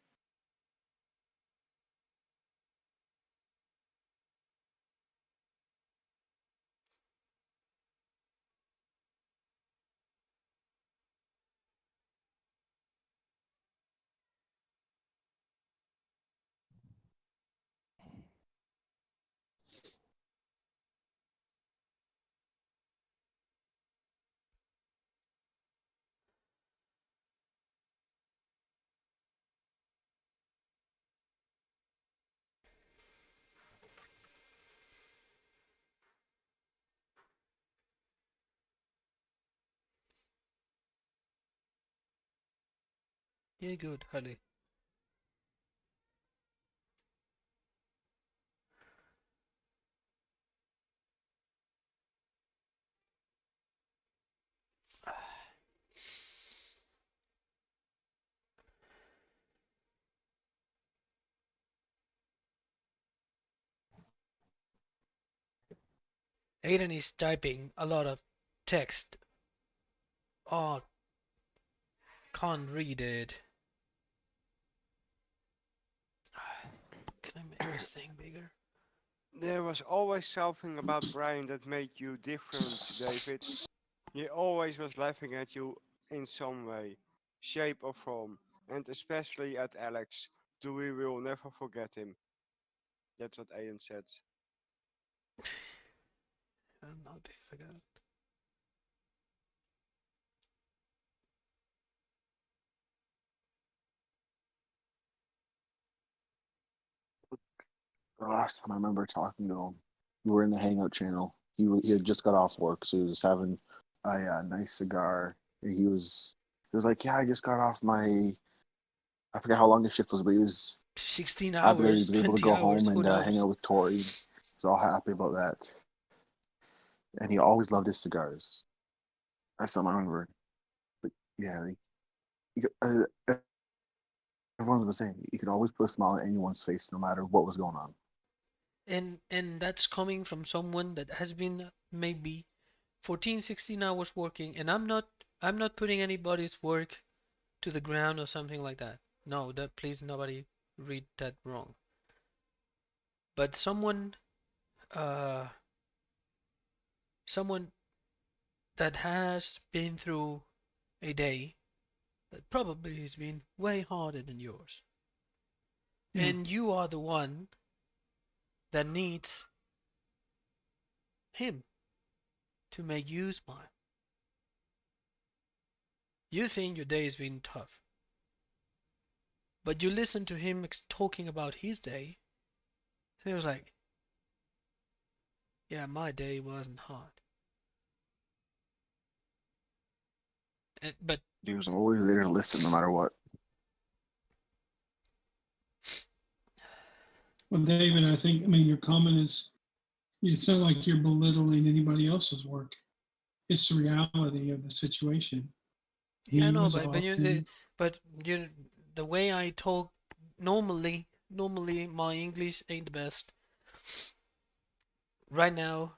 Speaker 1: yeah, good, Harley. Aiden is typing a lot of text. Oh, can't read it. Can I make this thing bigger?
Speaker 6: There was always something about Brian that made you different, David. He always was laughing at you in some way, shape or form, and especially at Alex. We will never forget him. That's what Ian said.
Speaker 1: I don't know, Dave. I got
Speaker 3: The last time I remember talking to him, we were in the Hangout channel. He had just got off work, so he was having a nice cigar. And he was like, "Yeah, I just got off my I forget how long the shift was, but he was
Speaker 1: 16
Speaker 3: happy that he
Speaker 1: hours,
Speaker 3: was able to
Speaker 1: 20
Speaker 3: go
Speaker 1: hours,
Speaker 3: home
Speaker 1: who
Speaker 3: and hang
Speaker 1: knows?
Speaker 3: out with Tori. He was all happy about that, and he always loved his cigars. That's something I remember. But yeah, everyone's been saying you could always put a smile on anyone's face, no matter what was going on.
Speaker 1: And that's coming from someone that has been maybe 14, 16 hours working, and I'm not putting anybody's work to the ground or something like that. No, that please nobody read that wrong. But uh someone that has been through a day that probably has been way harder than yours.
Speaker 4: Yeah.
Speaker 1: And you are the one that needs him to make you smile. You think your day has been tough, but you listen to him talking about his day, and he was like, yeah, my day wasn't hard. But
Speaker 3: He was always there to listen, no matter what.
Speaker 4: Well, David, I mean, your comment is, it's not like you're belittling anybody else's work. It's the reality of the situation.
Speaker 1: yeah,
Speaker 4: He
Speaker 1: no,
Speaker 4: was often,
Speaker 1: the way I talk normally my English ain't the best. Right now,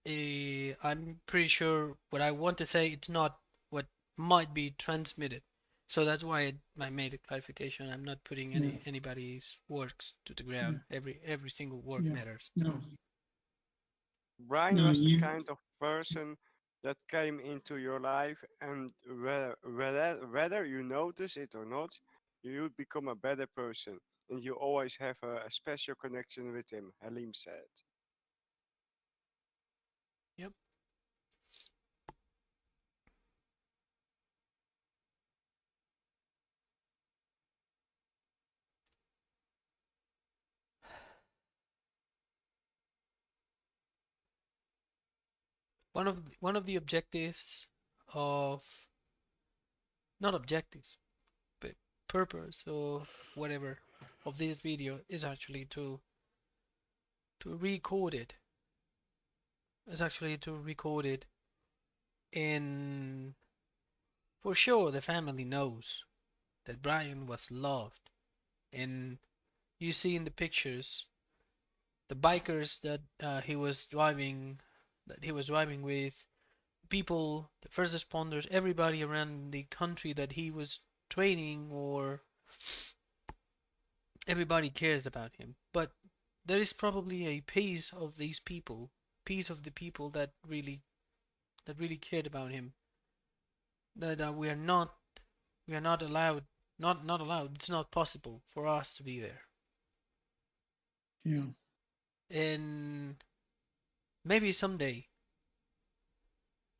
Speaker 1: I'm pretty sure what I want to say it's not what might be transmitted. So that's why I made a clarification. I'm not putting
Speaker 4: yeah,
Speaker 1: anybody's works to the
Speaker 4: yeah,
Speaker 1: ground. Every single work
Speaker 4: yeah.
Speaker 1: matters.
Speaker 4: No,
Speaker 6: Brian
Speaker 4: no,
Speaker 6: was the
Speaker 4: you,
Speaker 6: kind of person that came into your life, and whether you notice it or not, you become a better person, and you always have a special connection with him, Halim said.
Speaker 1: Yep. One of the objectives of not objectives, but purpose of whatever of this video is actually to record it. Is actually to record it in for sure the family knows that Brian was loved, and you see in the pictures the bikers that he was driving with, people, the first responders, everybody around the country that he was training, or everybody cares about him. But there is probably a piece of the people that really cared about him, that we are not allowed, not allowed. It's not possible for us to be there.
Speaker 4: yeah,
Speaker 1: And maybe someday,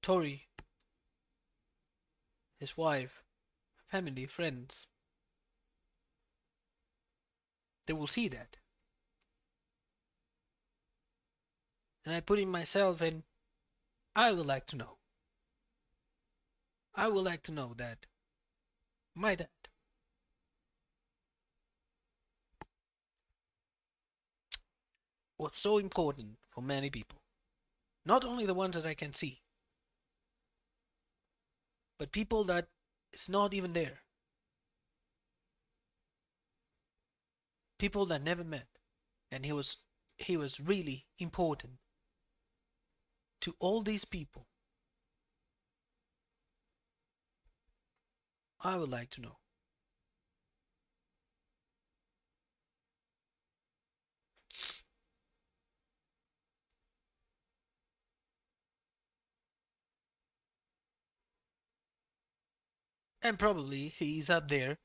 Speaker 1: Tori, his wife, family, friends, they will see that. And I put in myself, and I would like to know. I would like to know that my dad was so important for many people. Not only the ones that I can see, but people that is not even there. People that never met. And he was really important to all these people. I would like to know. And probably he's up there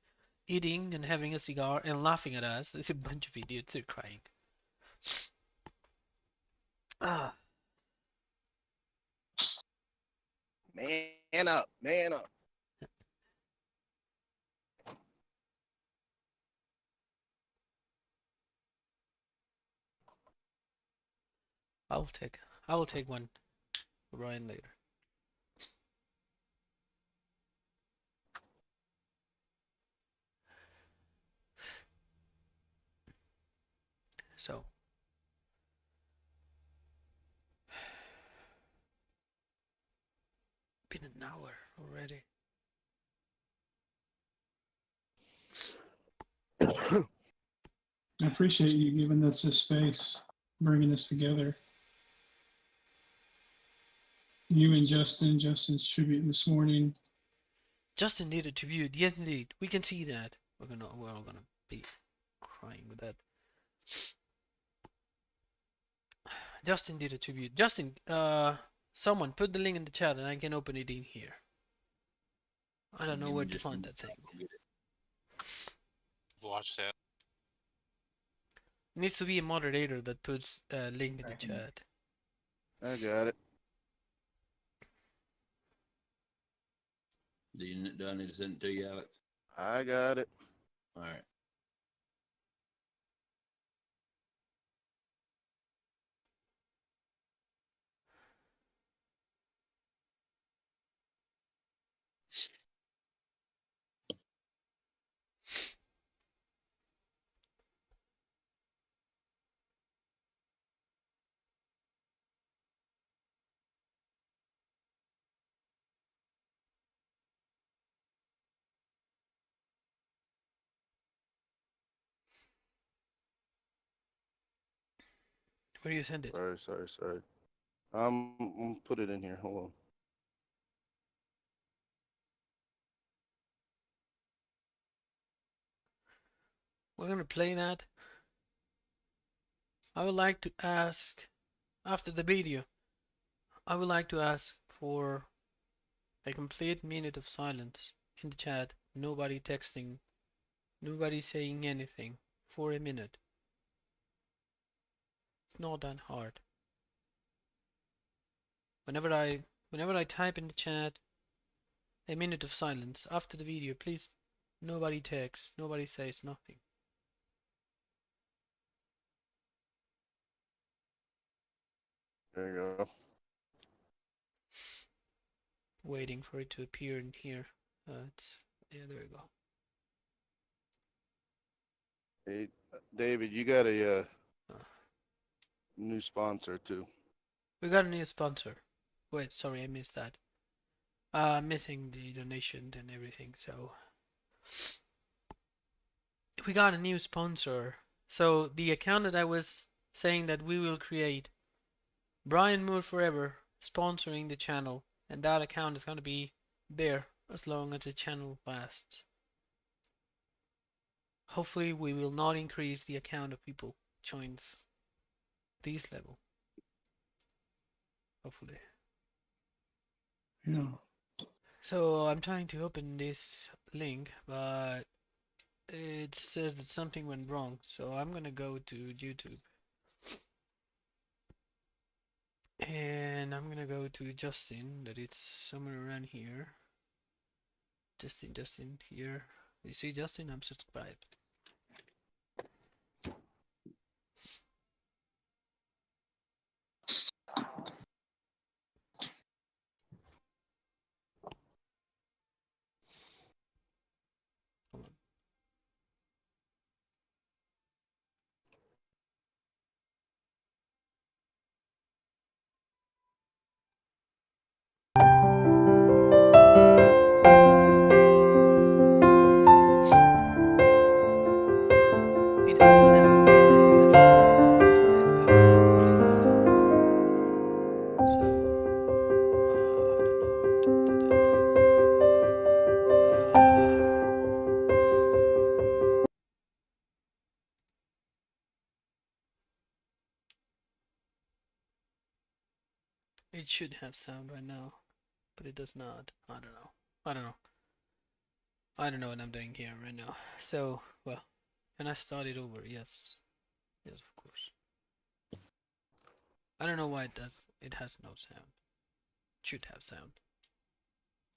Speaker 1: eating and having a cigar and laughing at us with a bunch of idiots who are crying. Ah,
Speaker 2: Man up, man up.
Speaker 1: I will take one for Ryan later. So, been an hour already.
Speaker 4: I appreciate you giving us this space, bringing us together. You and Justin's tribute this morning.
Speaker 1: Justin did a tribute. Yes, indeed. We can see that. We're all gonna be crying with that. Justin did a tribute. Justin, someone put the link in the chat and I can open it in here. I don't know
Speaker 8: Give
Speaker 1: where
Speaker 8: me
Speaker 1: to
Speaker 8: just
Speaker 1: find that thing.
Speaker 9: Watch that.
Speaker 1: It needs to be a moderator that puts a link in the chat.
Speaker 2: I got it.
Speaker 8: Do I need to send it to you, Alex?
Speaker 2: I got it.
Speaker 8: All right.
Speaker 1: Where do you send it?
Speaker 2: Sorry. Put it in here. Hold on.
Speaker 1: We're gonna play that. I would like to ask, after the video, I would like to ask for a complete minute of silence in the chat. Nobody texting, nobody saying anything for a minute. It's not that hard. Whenever I type in the chat a minute of silence after the video, please, nobody texts, nobody says nothing.
Speaker 2: There you go.
Speaker 1: Waiting for it to appear in here. Yeah, there we go.
Speaker 2: Hey, David, you got a
Speaker 1: Uh,
Speaker 2: new sponsor too.
Speaker 1: we got a new sponsor. Wait, sorry, I missed that. Missing the donation and everything. So we got a new sponsor. So the account that I was saying that we will create, Brian Moore Forever, sponsoring the channel, and that account is gonna be there as long as the channel lasts. Hopefully we will not increase the account of people joins this level. Hopefully.
Speaker 4: Yeah.
Speaker 1: So I'm trying to open this link, but it says that something went wrong. So I'm gonna go to YouTube. And I'm gonna go to Justin, that it's somewhere around here. Justin, here. You see Justin? I'm subscribed. Hold on. It has sound, but I messed it up, and I can't play the sound. So, I don't know what to do that. It should have sound right now, but it does not. I don't know. I don't know what I'm doing here right now. So, well, can I start it over? Yes. Yes, of course. I don't know why it does. It has no sound. Should have sound.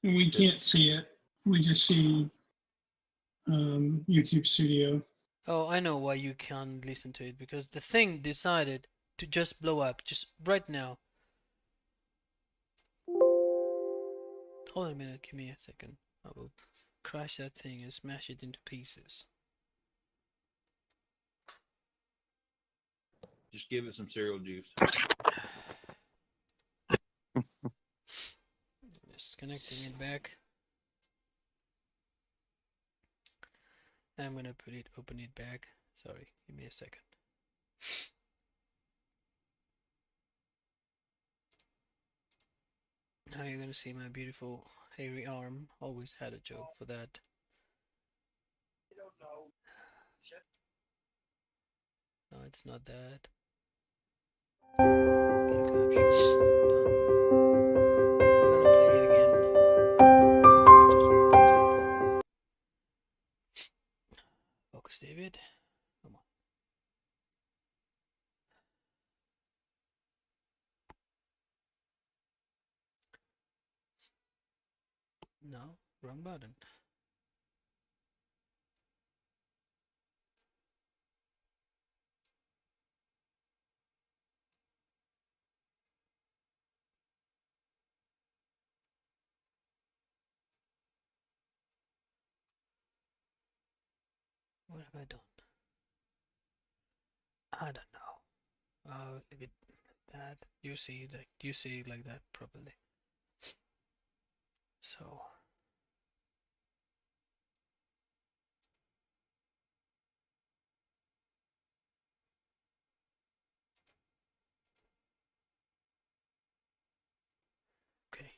Speaker 4: And we can't see it. We just see YouTube Studio.
Speaker 1: Oh, I know why you can't listen to it, because the thing decided to just blow up just right now. Hold on a minute, give me a second. I will crash that thing and smash it into pieces.
Speaker 8: Just give it some cereal juice.
Speaker 1: Just connecting it back. I'm gonna open it back. Sorry, give me a second. Now you're gonna see my beautiful hairy arm. Always had a joke for that. No, it's not that. Screen capture. Done. We're gonna play it again. Focus, David. Come on. No, wrong button. What have I done? I don't know. Leave it that. You see it like that properly. So okay.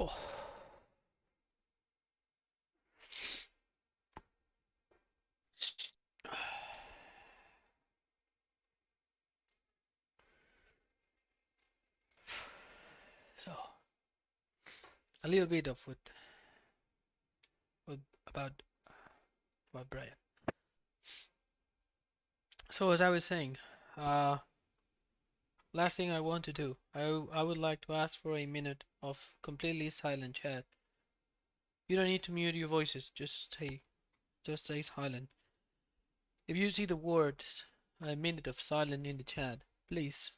Speaker 1: Oh. So a little bit of what about Brian. So as I was saying, last thing I want to do, I would like to ask for a minute of completely silent chat. You don't need to mute your voices. Just stay silent. If you see the words a minute of silence in the chat, please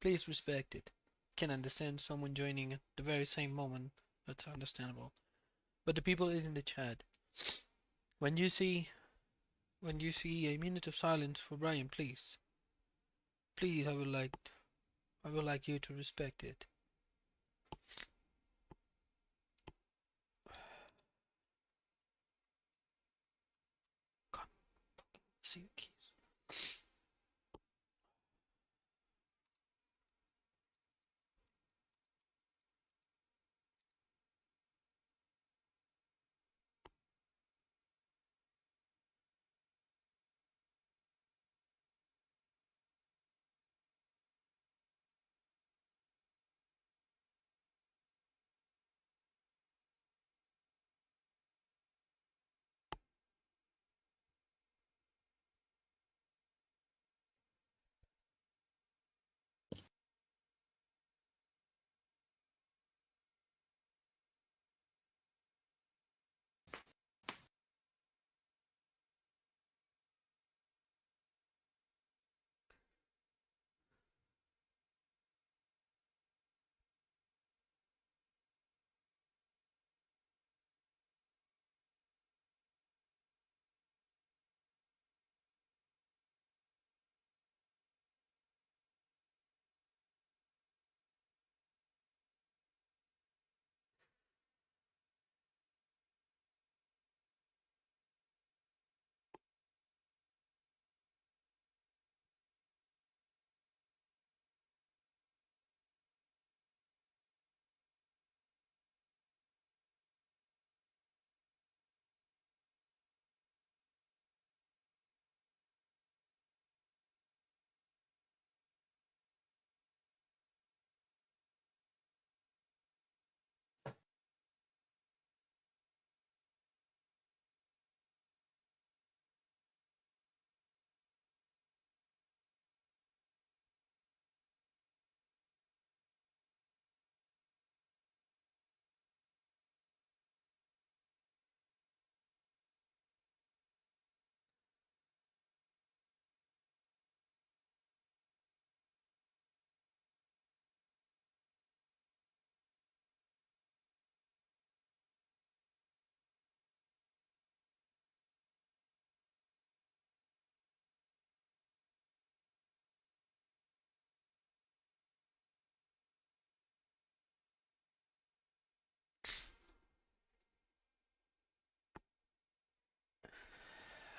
Speaker 1: respect it. Can understand someone joining at the very same moment. That's understandable. But the people is in the chat. When you see a minute of silence for Brian, please, I would like I would like you to respect it. God, see the keys.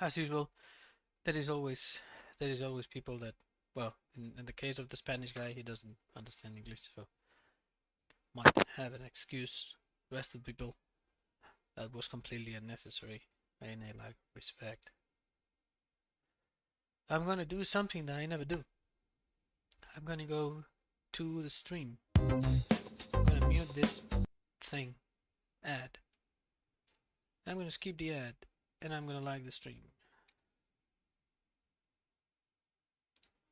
Speaker 1: As usual, there is always people that, well, in the case of the Spanish guy, he doesn't understand English, so might have an excuse. The rest of the people, that was completely unnecessary in a lack of respect. I'm gonna do something that I never do. I'm gonna go to the stream. I'm gonna mute this thing, ad. I'm gonna skip the ad, and I'm gonna like the stream.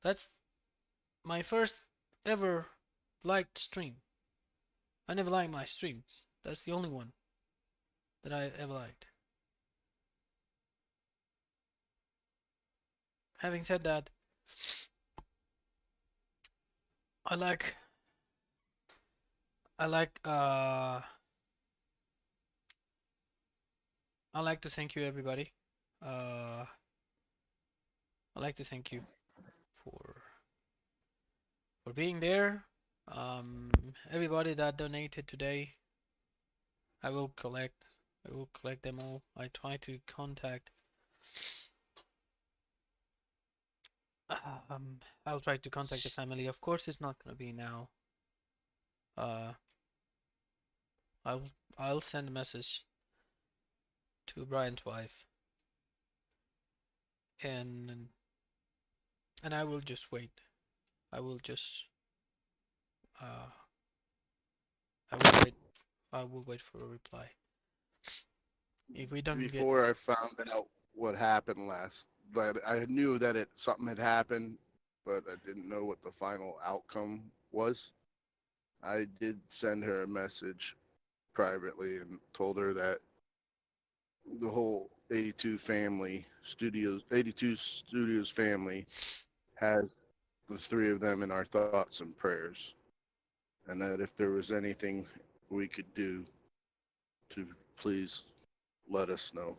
Speaker 1: That's my first ever liked stream. I never liked my streams. That's the only one that I ever liked. Having said that, I like I like uh I like to thank you everybody. Uh I like to thank you for being there. Everybody that donated today, I will collect them all. I try to contact I'll try to contact the family. Of course it's not gonna be now. Uh I'll send a message to Brian's wife, and I will just wait. I will just uh I will wait. I will wait for a reply. If we don't get
Speaker 2: Before I found out what happened last, but I knew that something had happened, but I didn't know what the final outcome was. I did send her a message privately and told her that the whole 82 studios family has the three of them in our thoughts and prayers, and that if there was anything we could do to please let us know.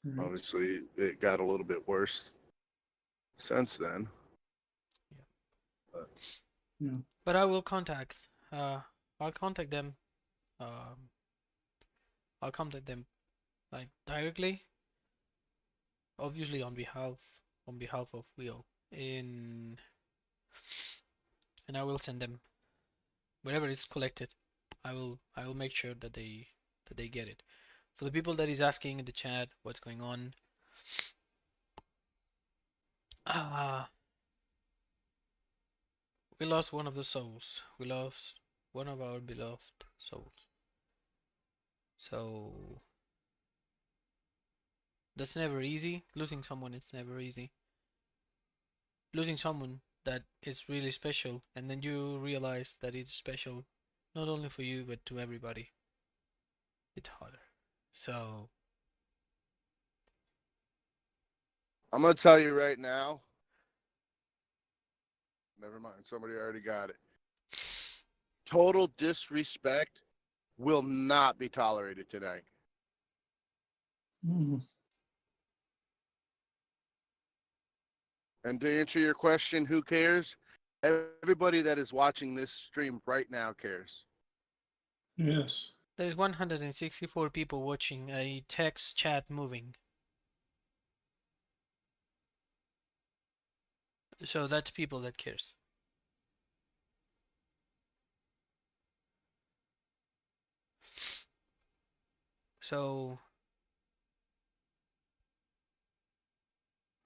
Speaker 4: Right.
Speaker 2: Obviously, it got a little bit worse since then.
Speaker 1: Yeah.
Speaker 4: Yeah.
Speaker 1: But I will contact. I'll contact them. Um, I'll contact them like directly, obviously on behalf of Will, in and I will send them whatever is collected. I will make sure that they get it. For the people that is asking in the chat what's going on, uh, we lost one of the souls. We lost one of our beloved souls. So that's never easy. Losing someone is never easy. Losing someone that is really special, and then you realize that it's special not only for you but to everybody. It's harder. So
Speaker 2: I'm gonna tell you right now. Never mind. Somebody already got it. Total disrespect will not be tolerated tonight.
Speaker 4: Mm.
Speaker 2: And to answer your question, who cares? Everybody that is watching this stream right now cares.
Speaker 4: Yes.
Speaker 1: there's 164 people watching a text chat moving. So that's people that cares. So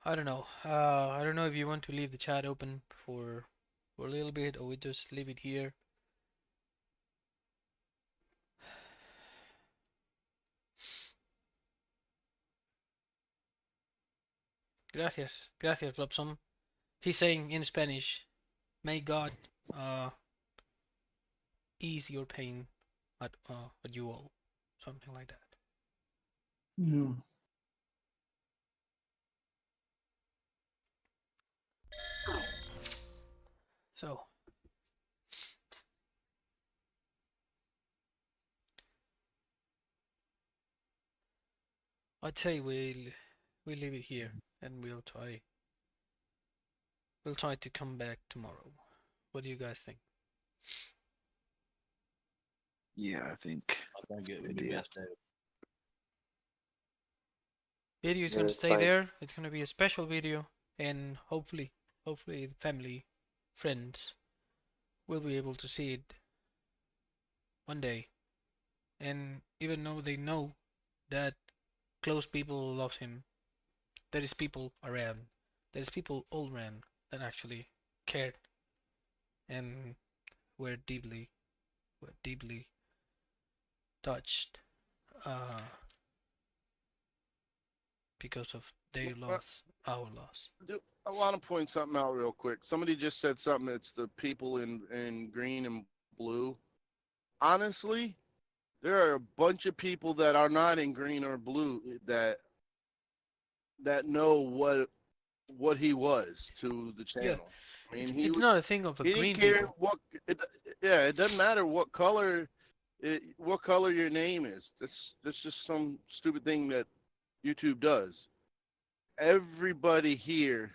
Speaker 1: I don't know. I don't know if you want to leave the chat open for a little bit, or we just leave it here. Gracias, Robson. He's saying in Spanish, "May God ease your pain at you all," something like that.
Speaker 4: Yeah.
Speaker 1: So I'd say we'll leave it here, and we'll try to come back tomorrow. What do you guys think?
Speaker 3: Yeah, I think
Speaker 8: I
Speaker 3: that's
Speaker 8: think
Speaker 3: a
Speaker 8: it
Speaker 3: good
Speaker 8: would be
Speaker 3: idea.
Speaker 8: best to.
Speaker 1: Video is
Speaker 7: Yeah,
Speaker 1: gonna
Speaker 7: that's
Speaker 1: stay
Speaker 7: fine.
Speaker 1: there. It's gonna be a special video, and hopefully the family, friends will be able to see it one day. And even though they know that close people love him, there is people around. There is people all around that actually cared and were deeply touched uh, because of their loss, our loss.
Speaker 2: I want to point something out real quick. Somebody just said something. It's the people in green and blue. Honestly, there are a bunch of people that are not in green or blue that know what he was to the
Speaker 1: Yeah,
Speaker 2: channel. I mean,
Speaker 1: it's not a thing of a
Speaker 2: he didn't
Speaker 1: green
Speaker 2: care
Speaker 1: people.
Speaker 2: what. Yeah, it doesn't matter what color your name is. That's just some stupid thing that YouTube does. Everybody here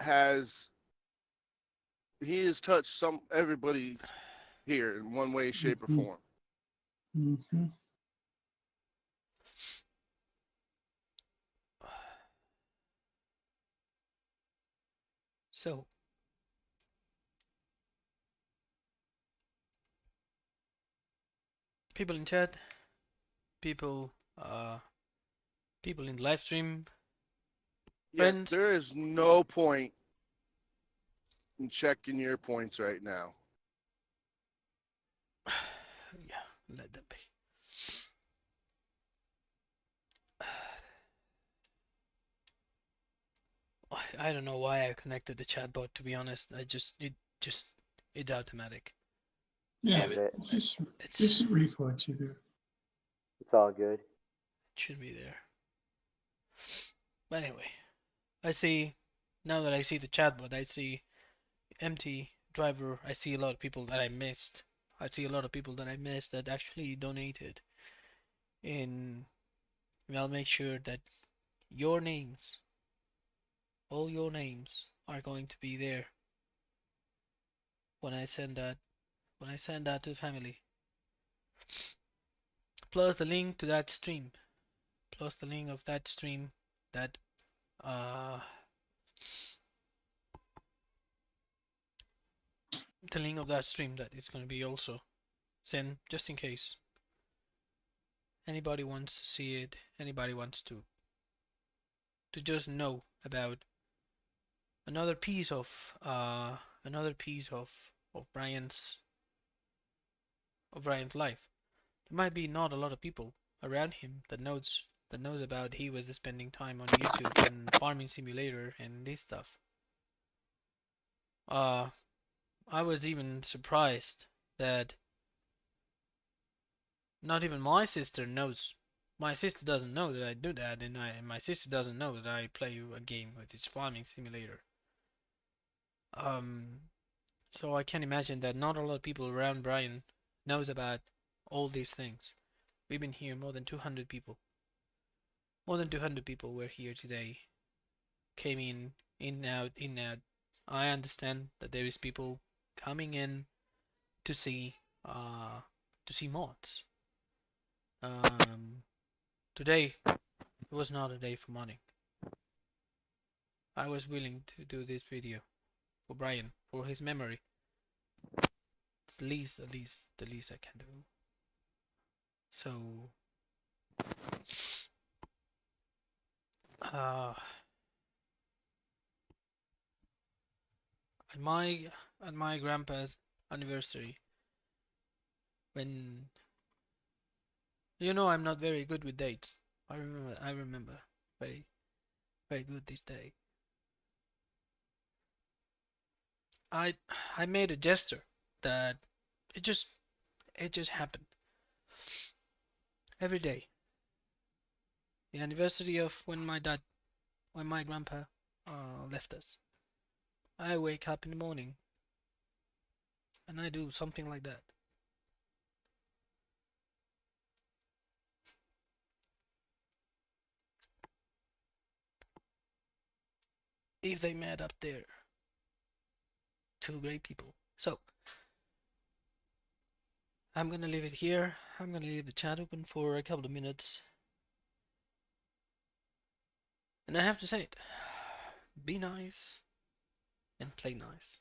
Speaker 2: has he has touched everybody here in one way, shape, or
Speaker 4: Mm-hmm.
Speaker 2: form.
Speaker 4: Mm-hmm.
Speaker 1: So people in chat, people people in the live stream,
Speaker 2: Yeah,
Speaker 1: friends.
Speaker 2: there is no point in checking your points right now.
Speaker 1: Yeah, let them be. I don't know why I connected the chatbot. To be honest, it's automatic.
Speaker 4: Yeah.
Speaker 7: Have it.
Speaker 4: Just a reflex you do.
Speaker 7: It's all good.
Speaker 1: It should be there. But anyway, I see now that I see the chatbot, I see empty driver. I see a lot of people that I missed. I see a lot of people that I missed that actually donated. And I'll make sure that your names, all your names, are going to be there when I send that to the family. Plus the link to that stream. Plus the link of that stream that the link of that stream that is going to be also sent just in case anybody wants to see it, anybody wants to just know about another piece of Brian's life. There might be not a lot of people around him that knows about he was spending time on YouTube and Farming Simulator and this stuff. I was even surprised that not even my sister knows. My sister doesn't know that I do that, and my sister doesn't know that I play a game with its Farming Simulator. So I can imagine that not a lot of people around Brian knows about all these things. We've been here more than 200 people. More than 200 people were here today. Came in out, in out. I understand that there is people coming in to see mods. Today it was not a day for modding. I was willing to do this video for Brian, for his memory. It's the least I can do. So at my grandpa's anniversary, when I'm not very good with dates. I remember very very good this day. I made a gesture that it just happened every day. The anniversary of when my grandpa left us. I wake up in the morning and I do something like that. If they met up there, two great people. So I'm gonna leave it here. I'm gonna leave the chat open for a couple of minutes. And I have to say it. Be nice and play nice.